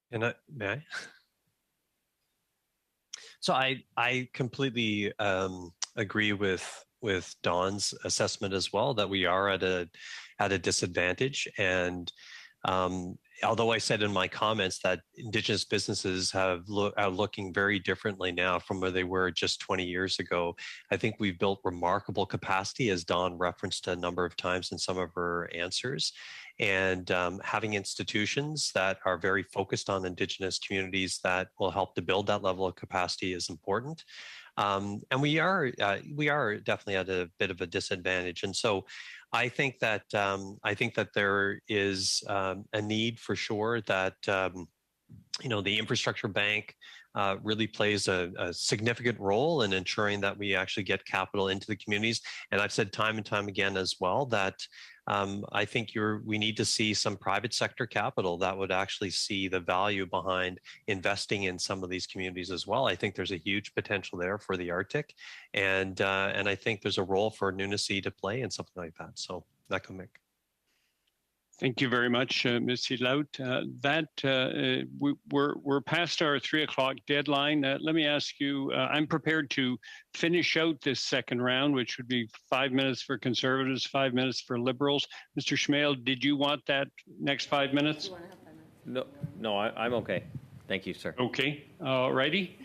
May I? So I completely agree with Dawn's assessment as well, that we are at a disadvantage. And although I said in my comments that Indigenous businesses are looking very differently now from where they were just 20 years ago, I think we've built remarkable capacity, as Dawn referenced a number of times in some of her answers. And having institutions that are very focused on Indigenous communities that will help to build that level of capacity is important. And we are definitely at a bit of a disadvantage. And so I think that there is a need for sure that the infrastructure bank really plays a significant role in ensuring that we actually get capital into the communities. And I've said time and time again as well that I think we need to see some private sector capital that would actually see the value behind investing in some of these communities as well. I think there's a huge potential there for the Arctic, and I think there's a role for Nunisi to play in something like that. So that can make. Thank you very much, Ms. Laut. We're past our 3 o'clock deadline. Let me ask you, I'm prepared to finish out this second round, which would be 5 minutes for Conservatives, 5 minutes for Liberals. Mr. Schmale, did you want that next 5 minutes? No, I'm okay. Thank you, sir. Okay, all righty.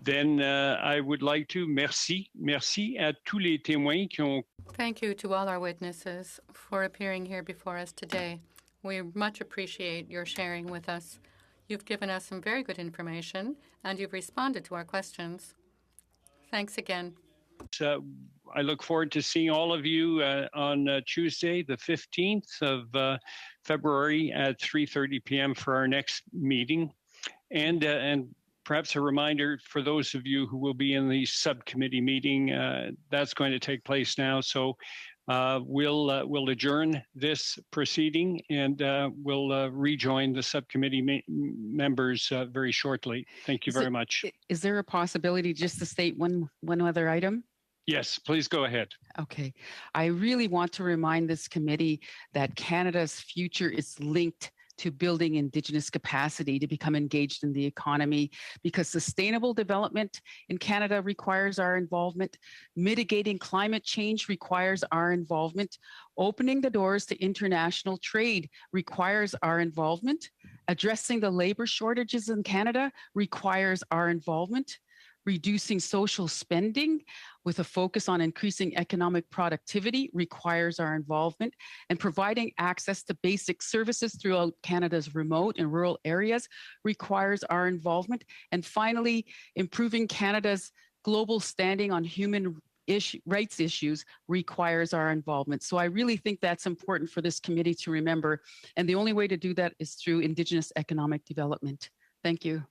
Then I would like to merci à tous les témoins qui ont. Thank you to all our witnesses for appearing here before us today. We much appreciate your sharing with us. You've given us some very good information, and you've responded to our questions. Thanks again. I look forward to seeing all of you on Tuesday, the 15th of February at 3:30 p.m. for our next meeting. And perhaps a reminder for those of you who will be in the subcommittee meeting, that's going to take place now. So we'll adjourn this proceeding and we'll rejoin the subcommittee members very shortly. Thank you very much. Is there a possibility just to state one other item? Yes, please go ahead. Okay. I really want to remind this committee that Canada's future is linked to building Indigenous capacity to become engaged in the economy, because sustainable development in Canada requires our involvement. Mitigating climate change requires our involvement. Opening the doors to international trade requires our involvement. Addressing the labor shortages in Canada requires our involvement. Reducing social spending with a focus on increasing economic productivity requires our involvement, and providing access to basic services throughout Canada's remote and rural areas requires our involvement. And finally, improving Canada's global standing on human rights issues requires our involvement. So I really think that's important for this committee to remember. And the only way to do that is through Indigenous economic development. Thank you.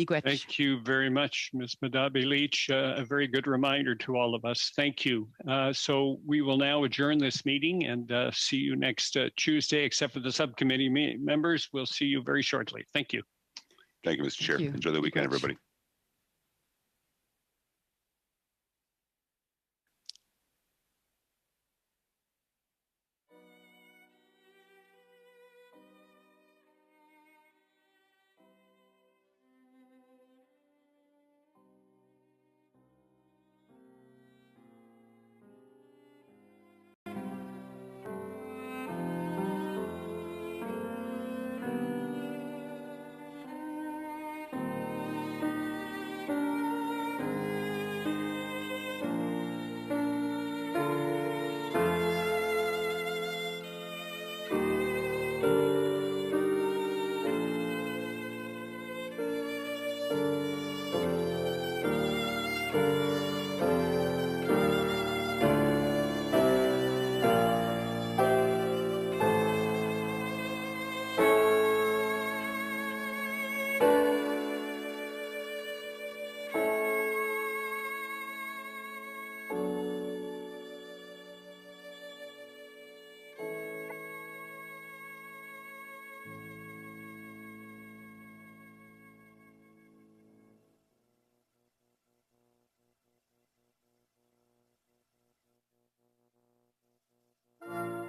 Thank you very much, Ms. Madabe-Leach. A very good reminder to all of us. Thank you. So we will now adjourn this meeting and see you next Tuesday, except for the subcommittee members. We'll see you very shortly. Thank you. Thank you, Mr. Chair. Enjoy the weekend, everybody. you